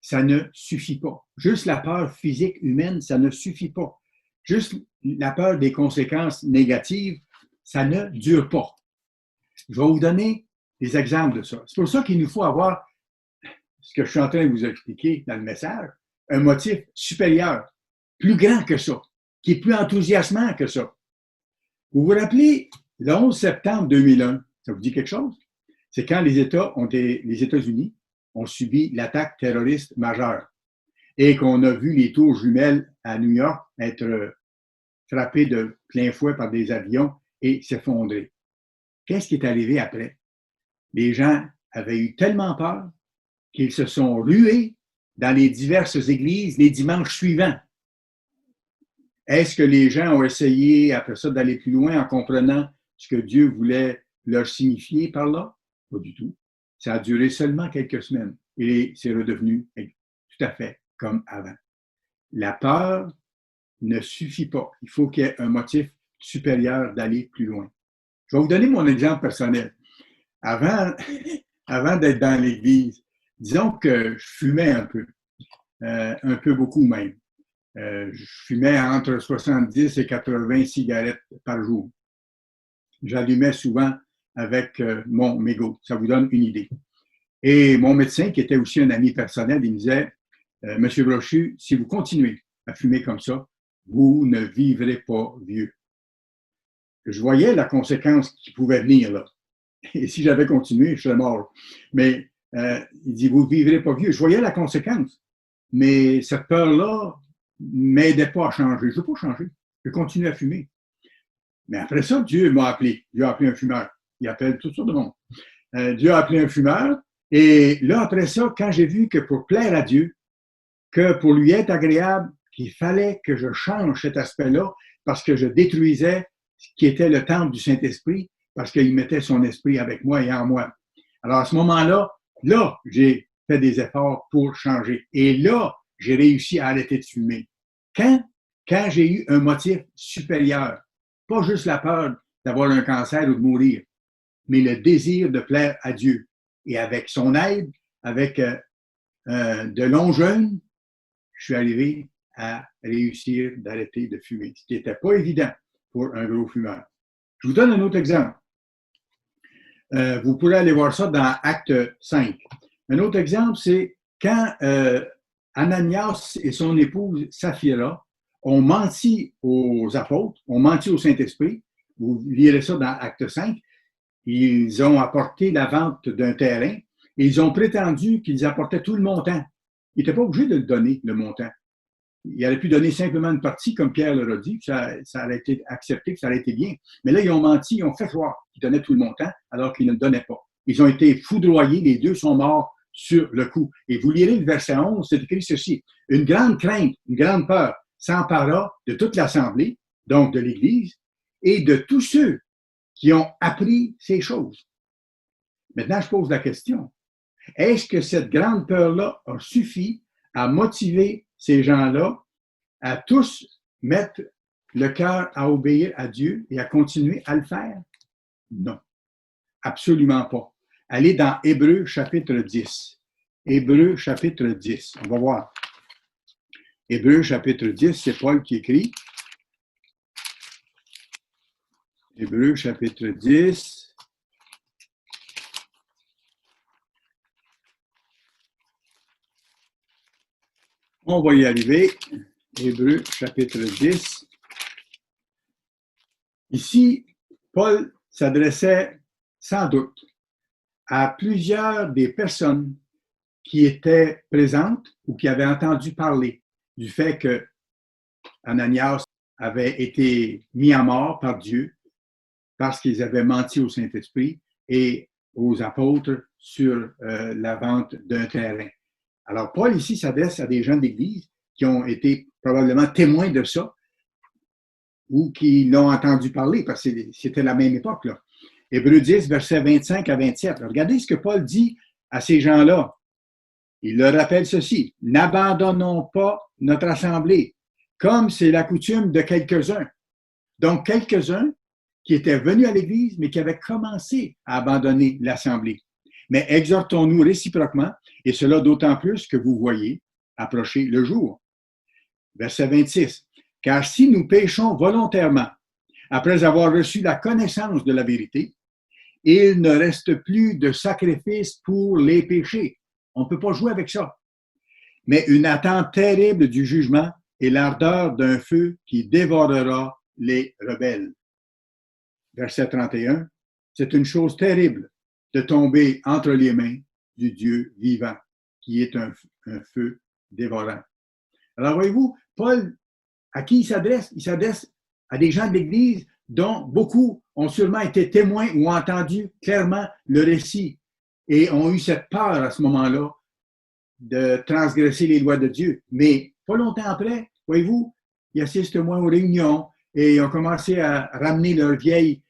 ça ne suffit pas. Juste la peur physique humaine, ça ne suffit pas. Juste la peur des conséquences négatives, ça ne dure pas. Je vais vous donner des exemples de ça. C'est pour ça qu'il nous faut avoir, ce que je suis en train de vous expliquer dans le message, un motif supérieur, plus grand que ça, qui est plus enthousiasmant que ça. Vous vous rappelez, le 11 septembre 2001, ça vous dit quelque chose? C'est quand les États-Unis ont subi l'attaque terroriste majeure et qu'on a vu les tours jumelles à New York être frappées de plein fouet par des avions et s'effondrer. Qu'est-ce qui est arrivé après? Les gens avaient eu tellement peur qu'ils se sont rués dans les diverses églises les dimanches suivants. Est-ce que les gens ont essayé, après ça, d'aller plus loin en comprenant ce que Dieu voulait leur signifier par là? Pas du tout. Ça a duré seulement quelques semaines et c'est redevenu tout à fait comme avant. La peur ne suffit pas. Il faut qu'il y ait un motif supérieur d'aller plus loin. Je vais vous donner mon exemple personnel. Avant d'être dans l'Église, disons que je fumais un peu beaucoup même. Je fumais entre 70 et 80 cigarettes par jour. J'allumais souvent avec mon mégot. Ça vous donne une idée. Et mon médecin, qui était aussi un ami personnel, il me disait, Monsieur Brochu, si vous continuez à fumer comme ça, vous ne vivrez pas vieux. Je voyais la conséquence qui pouvait venir là. Et si j'avais continué, je serais mort. Mais il dit, vous ne vivrez pas vieux. Je voyais la conséquence. Mais cette peur-là ne m'aidait pas à changer. Je ne veux pas changer. Je continue à fumer. Mais après ça, Dieu m'a appelé. Dieu a appelé un fumeur. Il appelle toutes sortes de monde. Dieu a appelé un fumeur. Et là, après ça, quand j'ai vu que pour plaire à Dieu, que pour lui être agréable, qu'il fallait que je change cet aspect-là parce que je détruisais ce qui était le temple du Saint-Esprit, parce qu'il mettait son esprit avec moi et en moi. Alors, à ce moment-là, j'ai fait des efforts pour changer. Et là, j'ai réussi à arrêter de fumer. Quand j'ai eu un motif supérieur, pas juste la peur d'avoir un cancer ou de mourir, mais le désir de plaire à Dieu. Et avec son aide, avec de longs jeûnes, je suis arrivé à réussir d'arrêter de fumer, ce qui n'était pas évident pour un gros fumeur. Je vous donne un autre exemple. Vous pourrez aller voir ça dans Acte 5. Un autre exemple, c'est quand Ananias et son épouse Saphira ont menti aux apôtres, ont menti au Saint-Esprit. Vous lirez ça dans Acte 5. Ils ont apporté la vente d'un terrain et ils ont prétendu qu'ils apportaient tout le montant. Ils n'étaient pas obligés de le donner, le montant. Ils auraient pu donner simplement une partie, comme Pierre leur a dit, ça aurait été accepté, ça aurait été bien. Mais là, ils ont menti, ils ont fait croire qu'ils donnaient tout le montant, alors qu'ils ne le donnaient pas. Ils ont été foudroyés, les deux sont morts sur le coup. Et vous lirez le verset 11, c'est écrit ceci. Une grande crainte, une grande peur s'empara de toute l'Assemblée, donc de l'Église, et de tous ceux qui ont appris ces choses. Maintenant, je pose la question. Est-ce que cette grande peur-là a suffi à motiver ces gens-là à tous mettre le cœur à obéir à Dieu et à continuer à le faire? Non, absolument pas. Allez dans Hébreux chapitre 10. Hébreux chapitre 10. On va voir. Hébreux chapitre 10, c'est Paul qui écrit. Hébreux chapitre 10. On va y arriver. Hébreux chapitre 10. Ici, Paul s'adressait sans doute à plusieurs des personnes qui étaient présentes ou qui avaient entendu parler du fait que Ananias avait été mis à mort par Dieu parce qu'ils avaient menti au Saint-Esprit et aux apôtres sur la vente d'un terrain. Alors, Paul ici s'adresse à des gens d'Église qui ont été probablement témoins de ça ou qui l'ont entendu parler parce que c'était la même époque, là. Hébreux 10, versets 25 à 27. Regardez ce que Paul dit à ces gens-là. Il leur rappelle ceci: « N'abandonnons pas notre assemblée, comme c'est la coutume de quelques-uns. » Donc, quelques-uns qui étaient venus à l'Église, mais qui avaient commencé à abandonner l'assemblée. Mais exhortons-nous réciproquement, et cela d'autant plus que vous voyez approcher le jour. Verset 26. « Car si nous péchons volontairement, après avoir reçu la connaissance de la vérité, il ne reste plus de sacrifice pour les péchés. » On ne peut pas jouer avec ça. Mais une attente terrible du jugement et l'ardeur d'un feu qui dévorera les rebelles. Verset 31. C'est une chose terrible de tomber entre les mains du Dieu vivant, qui est un feu dévorant. Alors voyez-vous, Paul, à qui il s'adresse? Il s'adresse à des gens de l'Église dont beaucoup ont sûrement été témoins ou ont entendu clairement le récit et ont eu cette peur à ce moment-là de transgresser les lois de Dieu. Mais pas longtemps après, voyez-vous, ils assistent moins aux réunions et ils ont commencé à ramener leur vieille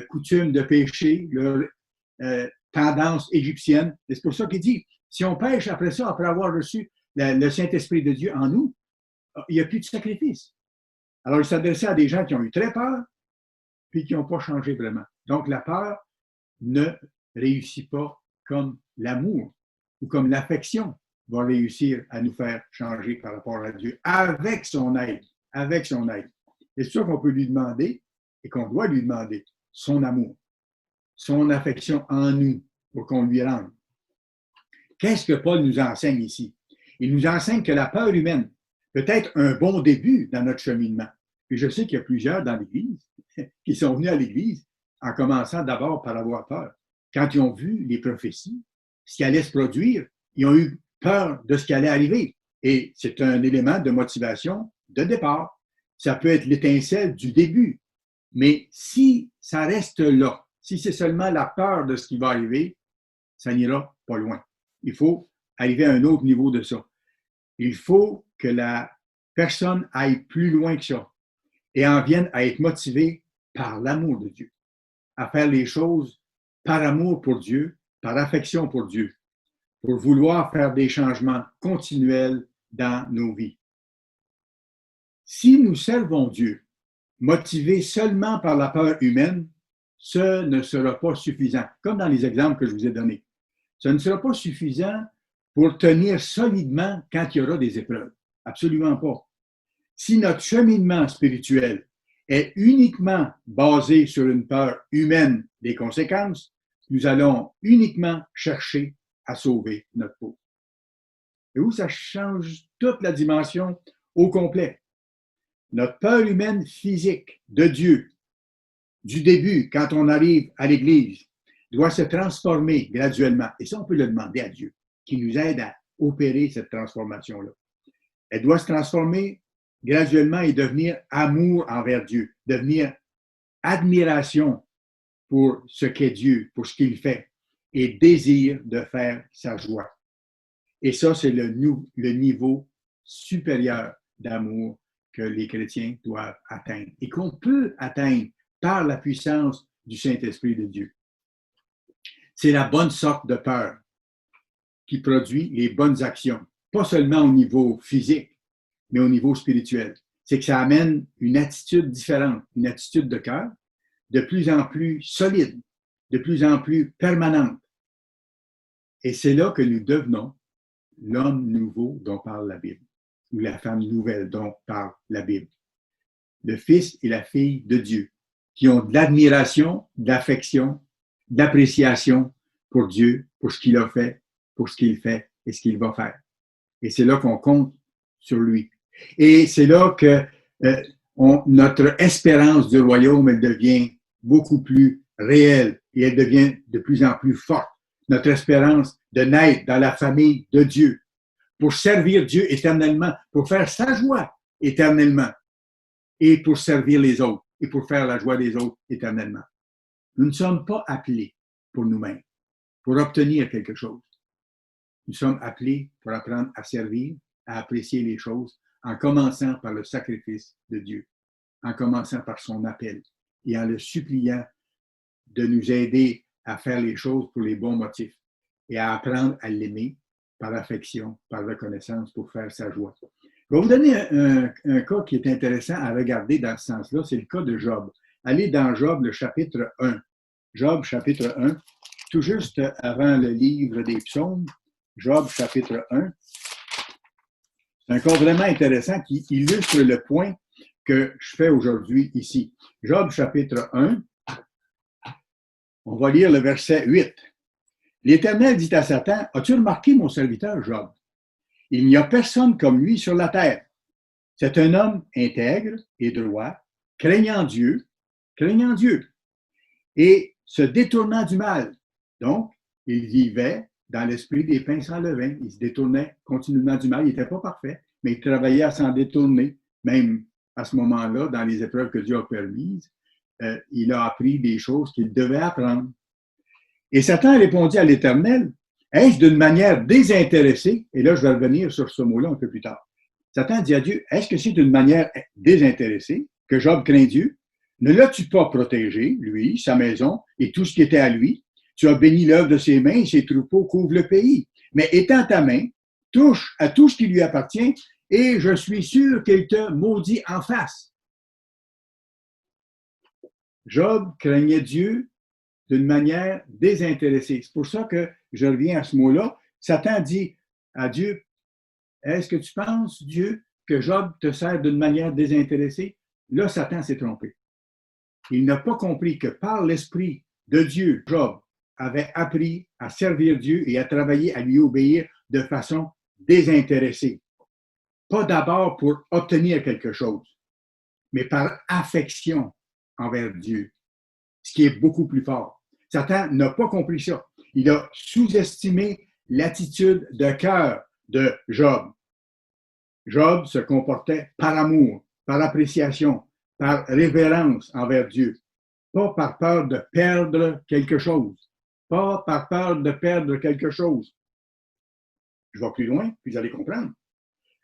coutume de péché, leur tendance égyptienne. Et c'est pour ça qu'il dit, si on pêche après ça, après avoir reçu le Saint-Esprit de Dieu en nous, il n'y a plus de sacrifice. Alors, il s'adressait à des gens qui ont eu très peur, puis qui n'ont pas changé vraiment. Donc, la peur ne réussit pas comme l'amour ou comme l'affection va réussir à nous faire changer par rapport à Dieu avec son aide, avec son aide. Et c'est sûr qu'on peut lui demander et qu'on doit lui demander son amour, son affection en nous pour qu'on lui rende. Qu'est-ce que Paul nous enseigne ici? Il nous enseigne que la peur humaine peut être un bon début dans notre cheminement. Et je sais qu'il y a plusieurs dans l'Église qui sont venus à l'Église en commençant d'abord par avoir peur. Quand ils ont vu les prophéties, ce qui allait se produire, ils ont eu peur de ce qui allait arriver. Et c'est un élément de motivation de départ. Ça peut être l'étincelle du début. Mais si ça reste là, si c'est seulement la peur de ce qui va arriver, ça n'ira pas loin. Il faut arriver à un autre niveau de ça. Il faut que la personne aille plus loin que ça et en vienne à être motivée par l'amour de Dieu, à faire les choses par amour pour Dieu, par affection pour Dieu, pour vouloir faire des changements continuels dans nos vies. Si nous servons Dieu, motivés seulement par la peur humaine, ce ne sera pas suffisant, comme dans les exemples que je vous ai donnés. Ce ne sera pas suffisant pour tenir solidement quand il y aura des épreuves. Absolument pas. Si notre cheminement spirituel est uniquement basé sur une peur humaine des conséquences, nous allons uniquement chercher à sauver notre peau. Et où ça change toute la dimension au complet. Notre peur humaine physique de Dieu, du début, quand on arrive à l'Église, doit se transformer graduellement. Et ça, on peut le demander à Dieu, qui nous aide à opérer cette transformation-là. Elle doit se transformer graduellement et devenir amour envers Dieu, devenir admiration pour ce qu'est Dieu, pour ce qu'il fait, et désir de faire sa joie. Et ça, c'est le niveau supérieur d'amour que les chrétiens doivent atteindre et qu'on peut atteindre par la puissance du Saint-Esprit de Dieu. C'est la bonne sorte de peur qui produit les bonnes actions, pas seulement au niveau physique, mais au niveau spirituel. C'est que ça amène une attitude différente, une attitude de cœur, de plus en plus solide, de plus en plus permanente. Et c'est là que nous devenons l'homme nouveau dont parle la Bible, ou la femme nouvelle dont parle la Bible. Le Fils et la fille de Dieu, qui ont de l'admiration, de l'affection, de l'appréciation pour Dieu, pour ce qu'il a fait, pour ce qu'il fait et ce qu'il va faire. Et c'est là qu'on compte sur lui. Et c'est là que notre espérance du royaume, elle devient beaucoup plus réelle et elle devient de plus en plus forte. Notre espérance de naître dans la famille de Dieu, pour servir Dieu éternellement, pour faire sa joie éternellement et pour servir les autres et pour faire la joie des autres éternellement. Nous ne sommes pas appelés pour nous-mêmes, pour obtenir quelque chose. Nous sommes appelés pour apprendre à servir, à apprécier les choses, en commençant par le sacrifice de Dieu, en commençant par son appel et en le suppliant de nous aider à faire les choses pour les bons motifs et à apprendre à l'aimer par affection, par reconnaissance pour faire sa joie. Je vais vous donner un cas qui est intéressant à regarder dans ce sens-là, c'est le cas de Job. Allez dans Job, le chapitre 1. Job, chapitre 1, tout juste avant le livre des psaumes, Job, chapitre 1. C'est un cas vraiment intéressant qui illustre le point que je fais aujourd'hui ici. Job, chapitre 1, on va lire le verset 8. L'Éternel dit à Satan, « As-tu remarqué mon serviteur Job? Il n'y a personne comme lui sur la terre. C'est un homme intègre et droit, craignant Dieu, et se détournant du mal. » Donc, il vivait dans l'esprit des pains sans levain. Il se détournait continuellement du mal. Il n'était pas parfait, mais il travaillait à s'en détourner. Même à ce moment-là, dans les épreuves que Dieu a permises, il a appris des choses qu'il devait apprendre. Et Satan répondit à l'Éternel, est-ce d'une manière désintéressée? Et là, je vais revenir sur ce mot-là un peu plus tard. Satan dit à Dieu, est-ce que c'est d'une manière désintéressée que Job craint Dieu? Ne l'as-tu pas protégé, lui, sa maison et tout ce qui était à lui? Tu as béni l'œuvre de ses mains et ses troupeaux couvrent le pays. Mais étends ta main, touche à tout ce qui lui appartient et je suis sûr qu'il te maudit en face. Job craignait Dieu d'une manière désintéressée. C'est pour ça que je reviens à ce mot-là. Satan dit à Dieu, est-ce que tu penses, Dieu, que Job te sert d'une manière désintéressée? Là, Satan s'est trompé. Il n'a pas compris que par l'Esprit de Dieu, Job avait appris à servir Dieu et à travailler à lui obéir de façon désintéressée. Pas d'abord pour obtenir quelque chose, mais par affection envers Dieu, ce qui est beaucoup plus fort. Satan n'a pas compris ça. Il a sous-estimé l'attitude de cœur de Job. Job se comportait par amour, par appréciation, par révérence envers Dieu, pas par peur de perdre quelque chose. Pas par peur de perdre quelque chose. Je vais plus loin, puis vous allez comprendre.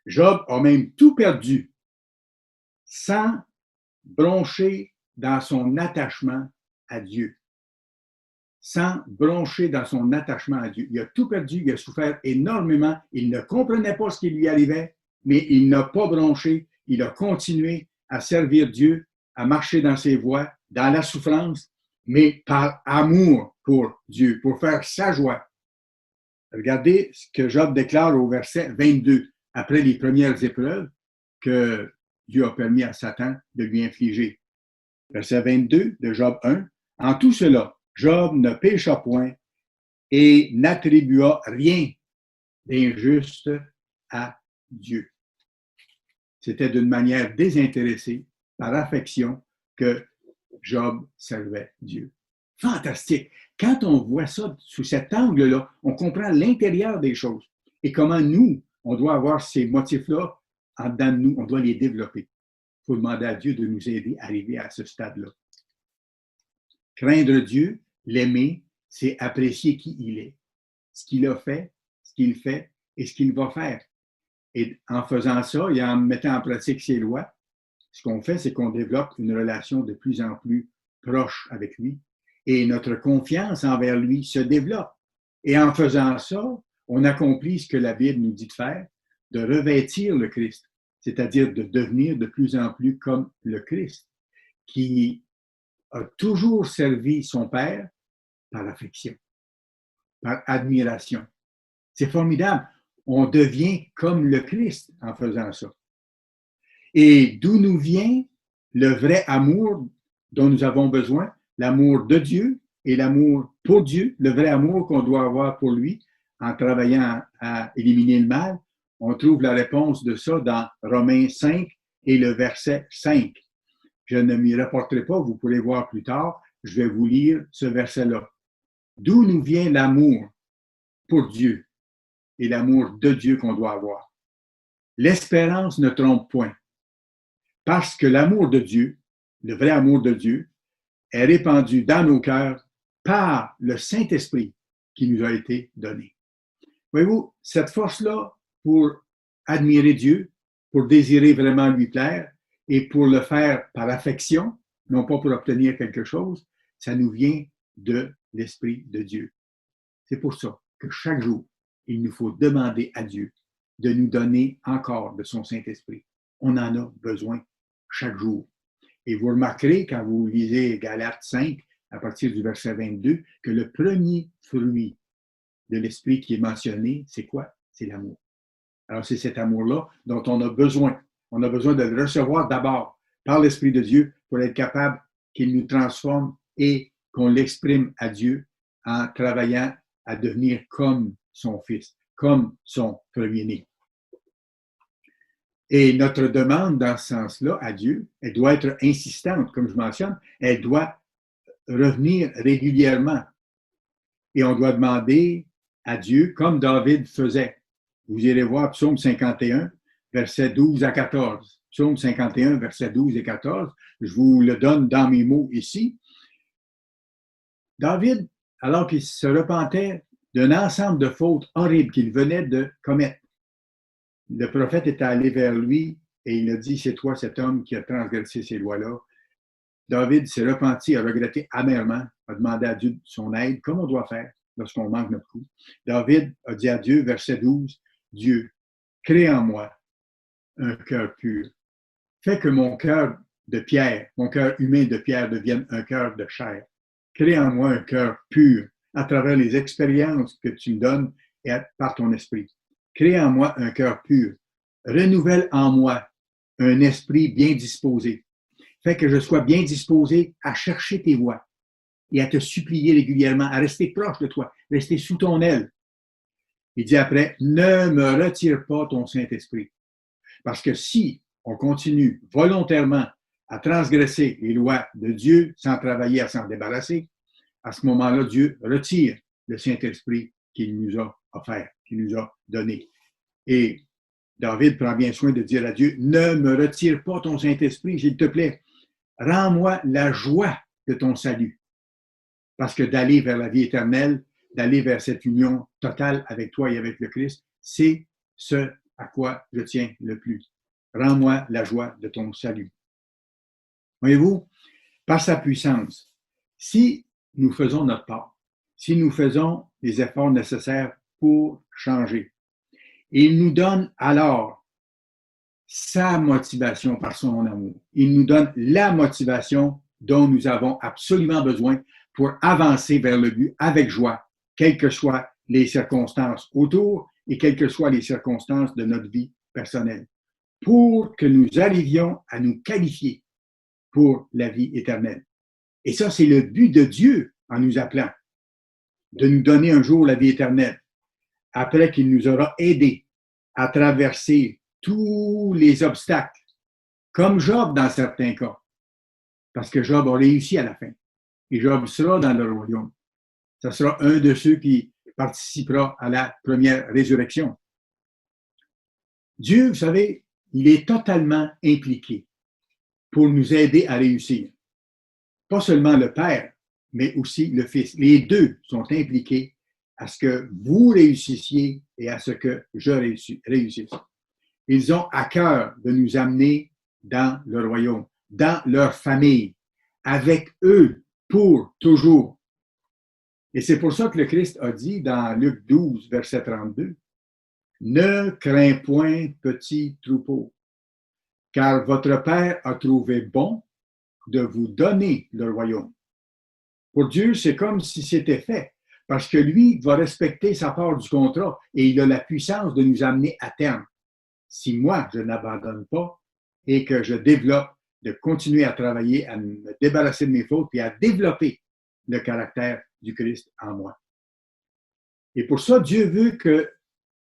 Job a même tout perdu sans broncher dans son attachement à Dieu. Sans broncher dans son attachement à Dieu. Il a tout perdu, il a souffert énormément, il ne comprenait pas ce qui lui arrivait, mais il n'a pas bronché, il a continué à servir Dieu, à marcher dans ses voies, dans la souffrance, mais par amour pour Dieu, pour faire sa joie. Regardez ce que Job déclare au verset 22, après les premières épreuves que Dieu a permis à Satan de lui infliger. Verset 22 de Job 1. En tout cela, Job ne pécha point et n'attribua rien d'injuste à Dieu. C'était d'une manière désintéressée, par affection, que Job servait Dieu. Fantastique! Quand on voit ça sous cet angle-là, on comprend l'intérieur des choses et comment nous, on doit avoir ces motifs-là en dedans de nous, on doit les développer. Il faut demander à Dieu de nous aider à arriver à ce stade-là. Craindre Dieu, l'aimer, c'est apprécier qui il est, ce qu'il a fait, ce qu'il fait et ce qu'il va faire. Et en faisant ça et en mettant en pratique ses lois, ce qu'on fait, c'est qu'on développe une relation de plus en plus proche avec lui et notre confiance envers lui se développe. Et en faisant ça, on accomplit ce que la Bible nous dit de faire, de revêtir le Christ, c'est-à-dire de devenir de plus en plus comme le Christ, qui a toujours servi son Père par affection, par admiration. C'est formidable. On devient comme le Christ en faisant ça. Et d'où nous vient le vrai amour dont nous avons besoin, l'amour de Dieu et l'amour pour Dieu, le vrai amour qu'on doit avoir pour lui en travaillant à éliminer le mal. On trouve la réponse de ça dans Romains 5 et le verset 5. Je ne m'y reporterai pas, vous pourrez voir plus tard, je vais vous lire ce verset-là. D'où nous vient l'amour pour Dieu et l'amour de Dieu qu'on doit avoir. L'espérance ne trompe point, parce que l'amour de Dieu, le vrai amour de Dieu, est répandu dans nos cœurs par le Saint-Esprit qui nous a été donné. Voyez-vous, cette force-là pour admirer Dieu, pour désirer vraiment lui plaire et pour le faire par affection, non pas pour obtenir quelque chose, ça nous vient de l'Esprit de Dieu. C'est pour ça que chaque jour, il nous faut demander à Dieu de nous donner encore de son Saint-Esprit. On en a besoin chaque jour. Et vous remarquerez, quand vous lisez Galates 5, à partir du verset 22, que le premier fruit de l'Esprit qui est mentionné, c'est quoi? C'est l'amour. Alors, c'est cet amour-là dont on a besoin. On a besoin de le recevoir d'abord par l'Esprit de Dieu pour être capable qu'il nous transforme et qu'on l'exprime à Dieu en travaillant à devenir comme son Fils, comme son premier-né. Et notre demande dans ce sens-là à Dieu, elle doit être insistante, comme je mentionne, elle doit revenir régulièrement. Et on doit demander à Dieu, comme David faisait. Vous irez voir Psaume 51, versets 12 à 14. Psaume 51, versets 12 et 14. Je vous le donne dans mes mots ici. David, alors qu'il se repentait d'un ensemble de fautes horribles qu'il venait de commettre, le prophète est allé vers lui et il a dit, c'est toi cet homme qui a transgressé ces lois-là. David s'est repenti, a regretté amèrement, a demandé à Dieu son aide, comme on doit faire lorsqu'on manque notre coup. David a dit à Dieu, verset 12, Dieu, crée en moi un cœur pur. Fais que mon cœur de pierre, mon cœur humain de pierre devienne un cœur de chair. Crée en moi un cœur pur à travers les expériences que tu me donnes et par ton esprit. Crée en moi un cœur pur. Renouvelle en moi un esprit bien disposé. Fais que je sois bien disposé à chercher tes voies et à te supplier régulièrement, à rester proche de toi, rester sous ton aile. Il dit après, ne me retire pas ton Saint-Esprit. Parce que si on continue volontairement à transgresser les lois de Dieu sans travailler à s'en débarrasser, à ce moment-là, Dieu retire le Saint-Esprit qu'il nous a offert, qu'il nous a donné. Et David prend bien soin de dire à Dieu, ne me retire pas ton Saint-Esprit, s'il te plaît. Rends-moi la joie de ton salut. Parce que d'aller vers la vie éternelle, d'aller vers cette union totale avec toi et avec le Christ, c'est ce à quoi je tiens le plus. Rends-moi la joie de ton salut. Voyez-vous, par sa puissance, si nous faisons notre part, si nous faisons les efforts nécessaires pour changer, il nous donne alors sa motivation par son amour. Il nous donne la motivation dont nous avons absolument besoin pour avancer vers le but avec joie, quelles que soient les circonstances autour et quelles que soient les circonstances de notre vie personnelle, pour que nous arrivions à nous qualifier pour la vie éternelle. Et ça, c'est le but de Dieu en nous appelant, de nous donner un jour la vie éternelle, après qu'il nous aura aidés à traverser tous les obstacles, comme Job dans certains cas, parce que Job a réussi à la fin. Et Job sera dans le royaume. Ce sera un de ceux qui participera à la première résurrection. Dieu, vous savez, il est totalement impliqué pour nous aider à réussir. Pas seulement le Père, mais aussi le Fils. Les deux sont impliqués à ce que vous réussissiez et à ce que je réussisse. Ils ont à cœur de nous amener dans le royaume, dans leur famille, avec eux pour toujours. Et c'est pour ça que le Christ a dit dans Luc 12, verset 32, « Ne crains point, petit troupeau, car votre Père a trouvé bon de vous donner le royaume. » Pour Dieu, c'est comme si c'était fait, parce que lui va respecter sa part du contrat et il a la puissance de nous amener à terme. Si moi, je n'abandonne pas et que je développe de continuer à travailler, à me débarrasser de mes fautes et à développer le caractère du Christ en moi. Et pour ça, Dieu veut que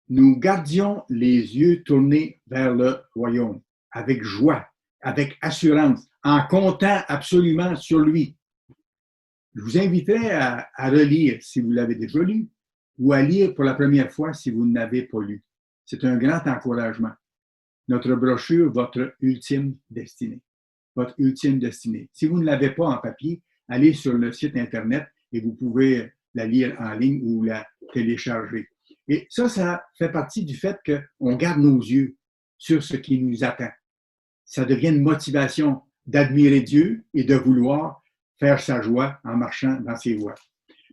nous gardions les yeux tournés vers le royaume, avec joie, avec assurance, en comptant absolument sur lui. Je vous inviterai à relire si vous l'avez déjà lu ou à lire pour la première fois si vous ne l'avez pas lu. C'est un grand encouragement. Notre brochure, votre ultime destinée. Votre ultime destinée. Si vous ne l'avez pas en papier, allez sur le site Internet et vous pouvez la lire en ligne ou la télécharger. Et ça fait partie du fait qu'on garde nos yeux sur ce qui nous attend. Ça devient une motivation d'admirer Dieu et de vouloir faire sa joie en marchant dans ses voies.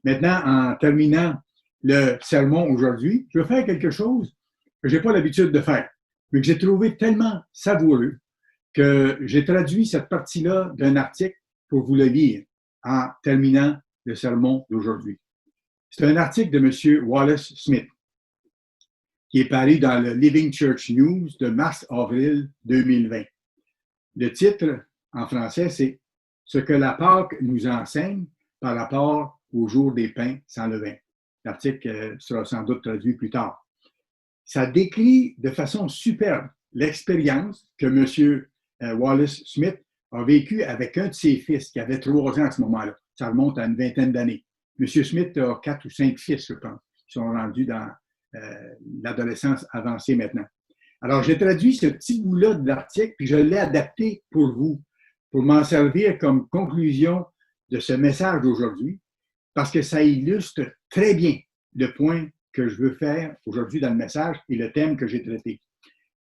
Maintenant, en terminant le sermon aujourd'hui, je vais faire quelque chose que je n'ai pas l'habitude de faire, mais que j'ai trouvé tellement savoureux que j'ai traduit cette partie-là d'un article pour vous le lire en terminant le sermon d'aujourd'hui. C'est un article de M. Wallace Smith qui est paru dans le Living Church News de mars-avril 2020. Le titre en français, c'est « Ce que la Pâque nous enseigne par rapport au jour des pains sans levain ». L'article sera sans doute traduit plus tard. Ça décrit de façon superbe l'expérience que M. Wallace Smith a vécue avec un de ses fils qui avait 3 ans à ce moment-là. Ça remonte à une vingtaine d'années. M. Smith a 4 ou 5 fils, je pense, qui sont rendus dans l'adolescence avancée maintenant. Alors, j'ai traduit ce petit bout-là de l'article, puis je l'ai adapté pour vous, pour m'en servir comme conclusion de ce message d'aujourd'hui, parce que ça illustre très bien le point que je veux faire aujourd'hui dans le message et le thème que j'ai traité.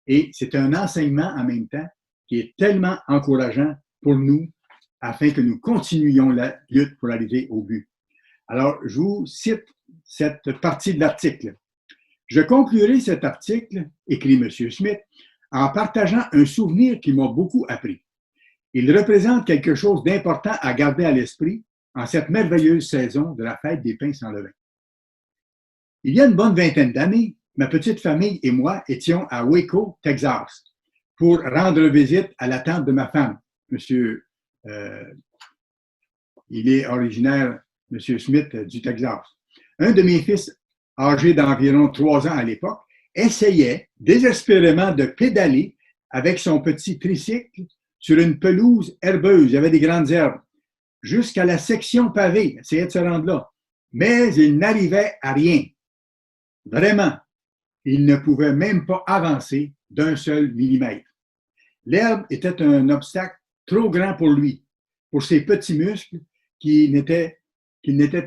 Et c'est un enseignement en même temps qui est tellement encourageant pour nous afin que nous continuions la lutte pour arriver au but. Alors, je vous cite cette partie de l'article. Je conclurai cet article, écrit M. Smith, en partageant un souvenir qui m'a beaucoup appris. Il représente quelque chose d'important à garder à l'esprit en cette merveilleuse saison de la fête des pains sans levain. Il y a une bonne vingtaine d'années, ma petite famille et moi étions à Waco, Texas, pour rendre visite à la tante de ma femme, Monsieur. Il est originaire, M. Smith, du Texas. Un de mes fils, âgé d'environ 3 ans à l'époque, essayait désespérément de pédaler avec son petit tricycle sur une pelouse herbeuse. Il y avait des grandes herbes, jusqu'à la section pavée, essayait de se rendre là. Mais il n'arrivait à rien. Vraiment, il ne pouvait même pas avancer d'un seul millimètre. L'herbe était un obstacle trop grand pour lui, pour ses petits muscles qui n'étaient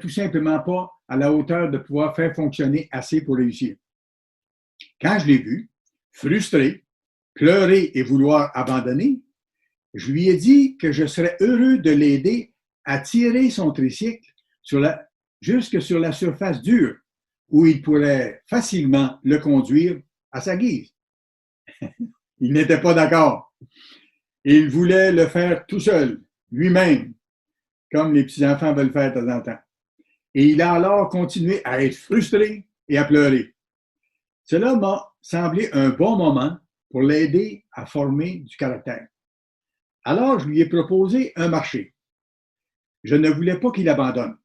tout simplement pas à la hauteur de pouvoir faire fonctionner assez pour réussir. Quand je l'ai vu, frustré, pleurer et vouloir abandonner, je lui ai dit que je serais heureux de l'aider à tirer son tricycle jusque sur la surface dure, où il pourrait facilement le conduire à sa guise. Il n'était pas d'accord. Il voulait le faire tout seul, lui-même, comme les petits-enfants veulent faire de temps en temps. Et il a alors continué à être frustré et à pleurer. Cela m'a semblé un bon moment pour l'aider à former du caractère. Alors, je lui ai proposé un marché. Je ne voulais pas qu'il abandonne.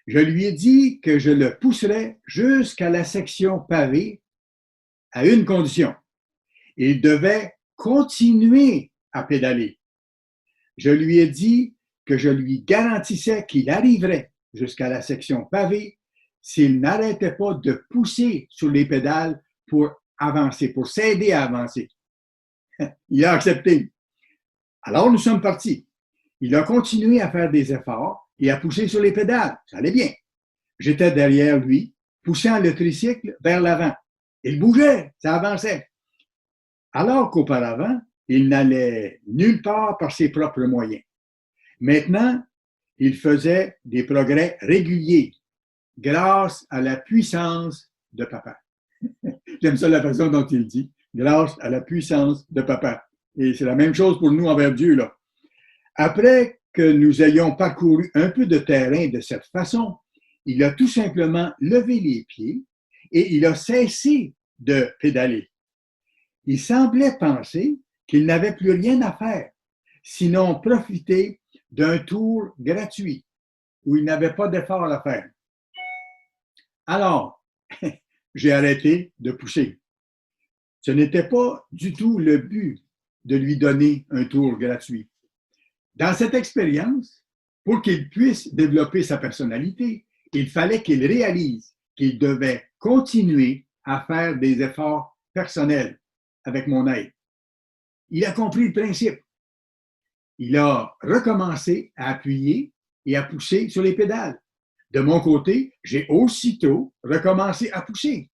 Je lui ai dit que je le pousserais jusqu'à la section pavée à une condition. Il devait continuer à pédaler. Je lui ai dit que je lui garantissais qu'il arriverait jusqu'à la section pavée s'il n'arrêtait pas de pousser sur les pédales pour avancer, pour s'aider à avancer. Il a accepté. Alors nous sommes partis. Il a continué à faire des efforts et à pousser sur les pédales. Ça allait bien. J'étais derrière lui, poussant le tricycle vers l'avant. Il bougeait, ça avançait. Alors qu'auparavant, il n'allait nulle part par ses propres moyens. Maintenant, il faisait des progrès réguliers grâce à la puissance de papa. J'aime ça la façon dont il dit, grâce à la puissance de papa. Et c'est la même chose pour nous envers Dieu, là. Après que nous ayons parcouru un peu de terrain de cette façon, il a tout simplement levé les pieds et il a cessé de pédaler. Il semblait penser qu'il n'avait plus rien à faire. sinon profiter d'un tour gratuit où il n'avait pas d'effort à faire. Alors, j'ai arrêté de pousser. Ce n'était pas du tout le but de lui donner un tour gratuit. Dans cette expérience, pour qu'il puisse développer sa personnalité, il fallait qu'il réalise qu'il devait continuer à faire des efforts personnels avec mon aide. Il a compris le principe. Il a recommencé à appuyer et à pousser sur les pédales. De mon côté, j'ai aussitôt recommencé à pousser,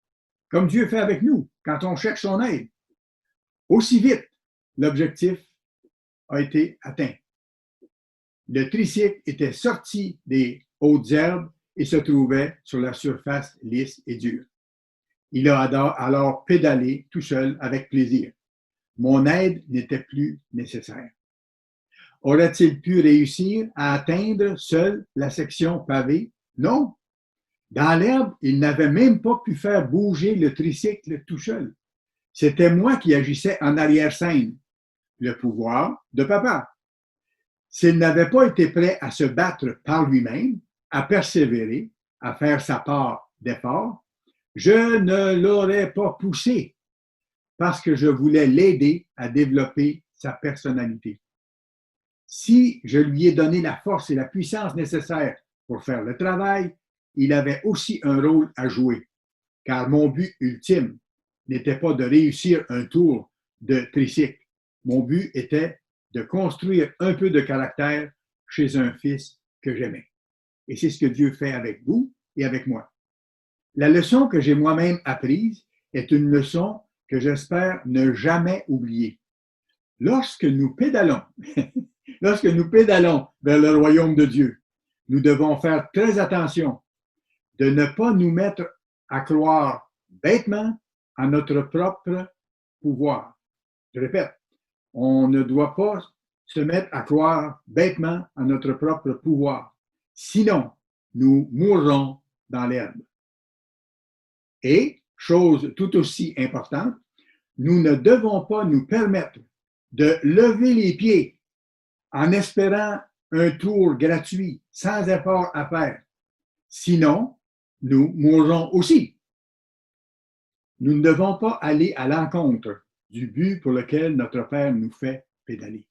comme Dieu fait avec nous quand on cherche son aide. Aussi vite, l'objectif a été atteint. Le tricycle était sorti des hautes herbes et se trouvait sur la surface lisse et dure. Il a alors pédalé tout seul avec plaisir. Mon aide n'était plus nécessaire. Aurait-il pu réussir à atteindre seul la section pavée? Non. Dans l'herbe, il n'avait même pas pu faire bouger le tricycle tout seul. C'était moi qui agissais en arrière-scène. Le pouvoir de papa. S'il n'avait pas été prêt à se battre par lui-même, à persévérer, à faire sa part d'effort, je ne l'aurais pas poussé parce que je voulais l'aider à développer sa personnalité. Si je lui ai donné la force et la puissance nécessaires pour faire le travail, il avait aussi un rôle à jouer, car mon but ultime n'était pas de réussir un tour de tricycle. Mon but était de construire un peu de caractère chez un fils que j'aimais. Et c'est ce que Dieu fait avec vous et avec moi. La leçon que j'ai moi-même apprise est une leçon que j'espère ne jamais oublier. Lorsque nous pédalons vers le royaume de Dieu, nous devons faire très attention de ne pas nous mettre à croire bêtement à notre propre pouvoir. Je répète, on ne doit pas se mettre à croire bêtement à notre propre pouvoir. Sinon, nous mourrons dans l'herbe. Et, chose tout aussi importante, nous ne devons pas nous permettre de lever les pieds en espérant un tour gratuit, sans effort à faire. Sinon, nous mourrons aussi. Nous ne devons pas aller à l'encontre du but pour lequel notre Père nous fait pédaler.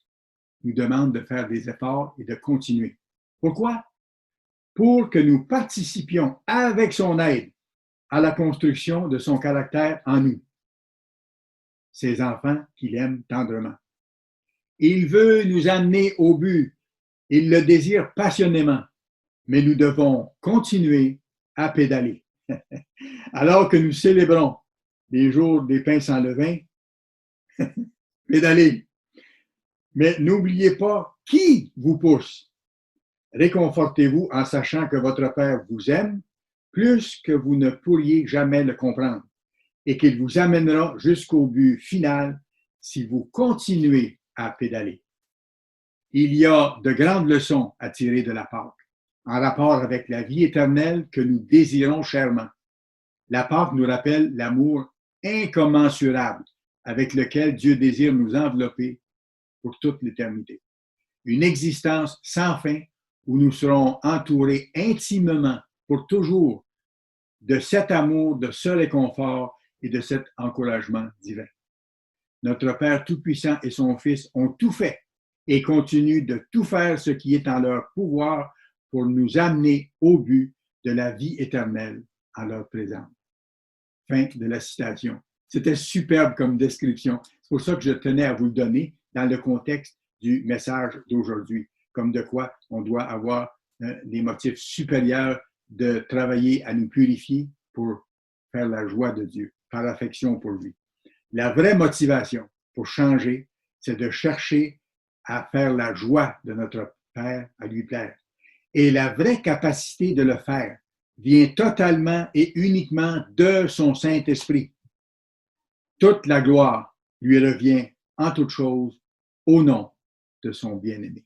Il nous demande de faire des efforts et de continuer. Pourquoi? Pour que nous participions avec son aide à la construction de son caractère en nous, ses enfants qu'il aime tendrement. Il veut nous amener au but. Il le désire passionnément, mais nous devons continuer à pédaler. Alors que nous célébrons les jours des pains sans levain, pédalez. Mais n'oubliez pas qui vous pousse. Réconfortez-vous en sachant que votre Père vous aime plus que vous ne pourriez jamais le comprendre et qu'il vous amènera jusqu'au but final si vous continuez à pédaler. Il y a de grandes leçons à tirer de la Pâque en rapport avec la vie éternelle que nous désirons chèrement. La Pâque nous rappelle l'amour incommensurable avec lequel Dieu désire nous envelopper pour toute l'éternité. Une existence sans fin où nous serons entourés intimement pour toujours de cet amour, de ce réconfort et de cet encouragement divin. Notre Père Tout-Puissant et son Fils ont tout fait et continuent de tout faire ce qui est en leur pouvoir pour nous amener au but de la vie éternelle en leur présence. Fin de la citation. C'était superbe comme description. C'est pour ça que je tenais à vous le donner dans le contexte du message d'aujourd'hui, comme de quoi on doit avoir des motifs supérieurs de travailler à nous purifier pour faire la joie de Dieu, par affection pour lui. La vraie motivation pour changer, c'est de chercher à faire la joie de notre Père, à lui plaire. Et la vraie capacité de le faire vient totalement et uniquement de son Saint-Esprit. Toute la gloire lui revient en toutes choses au nom de son bien-aimé.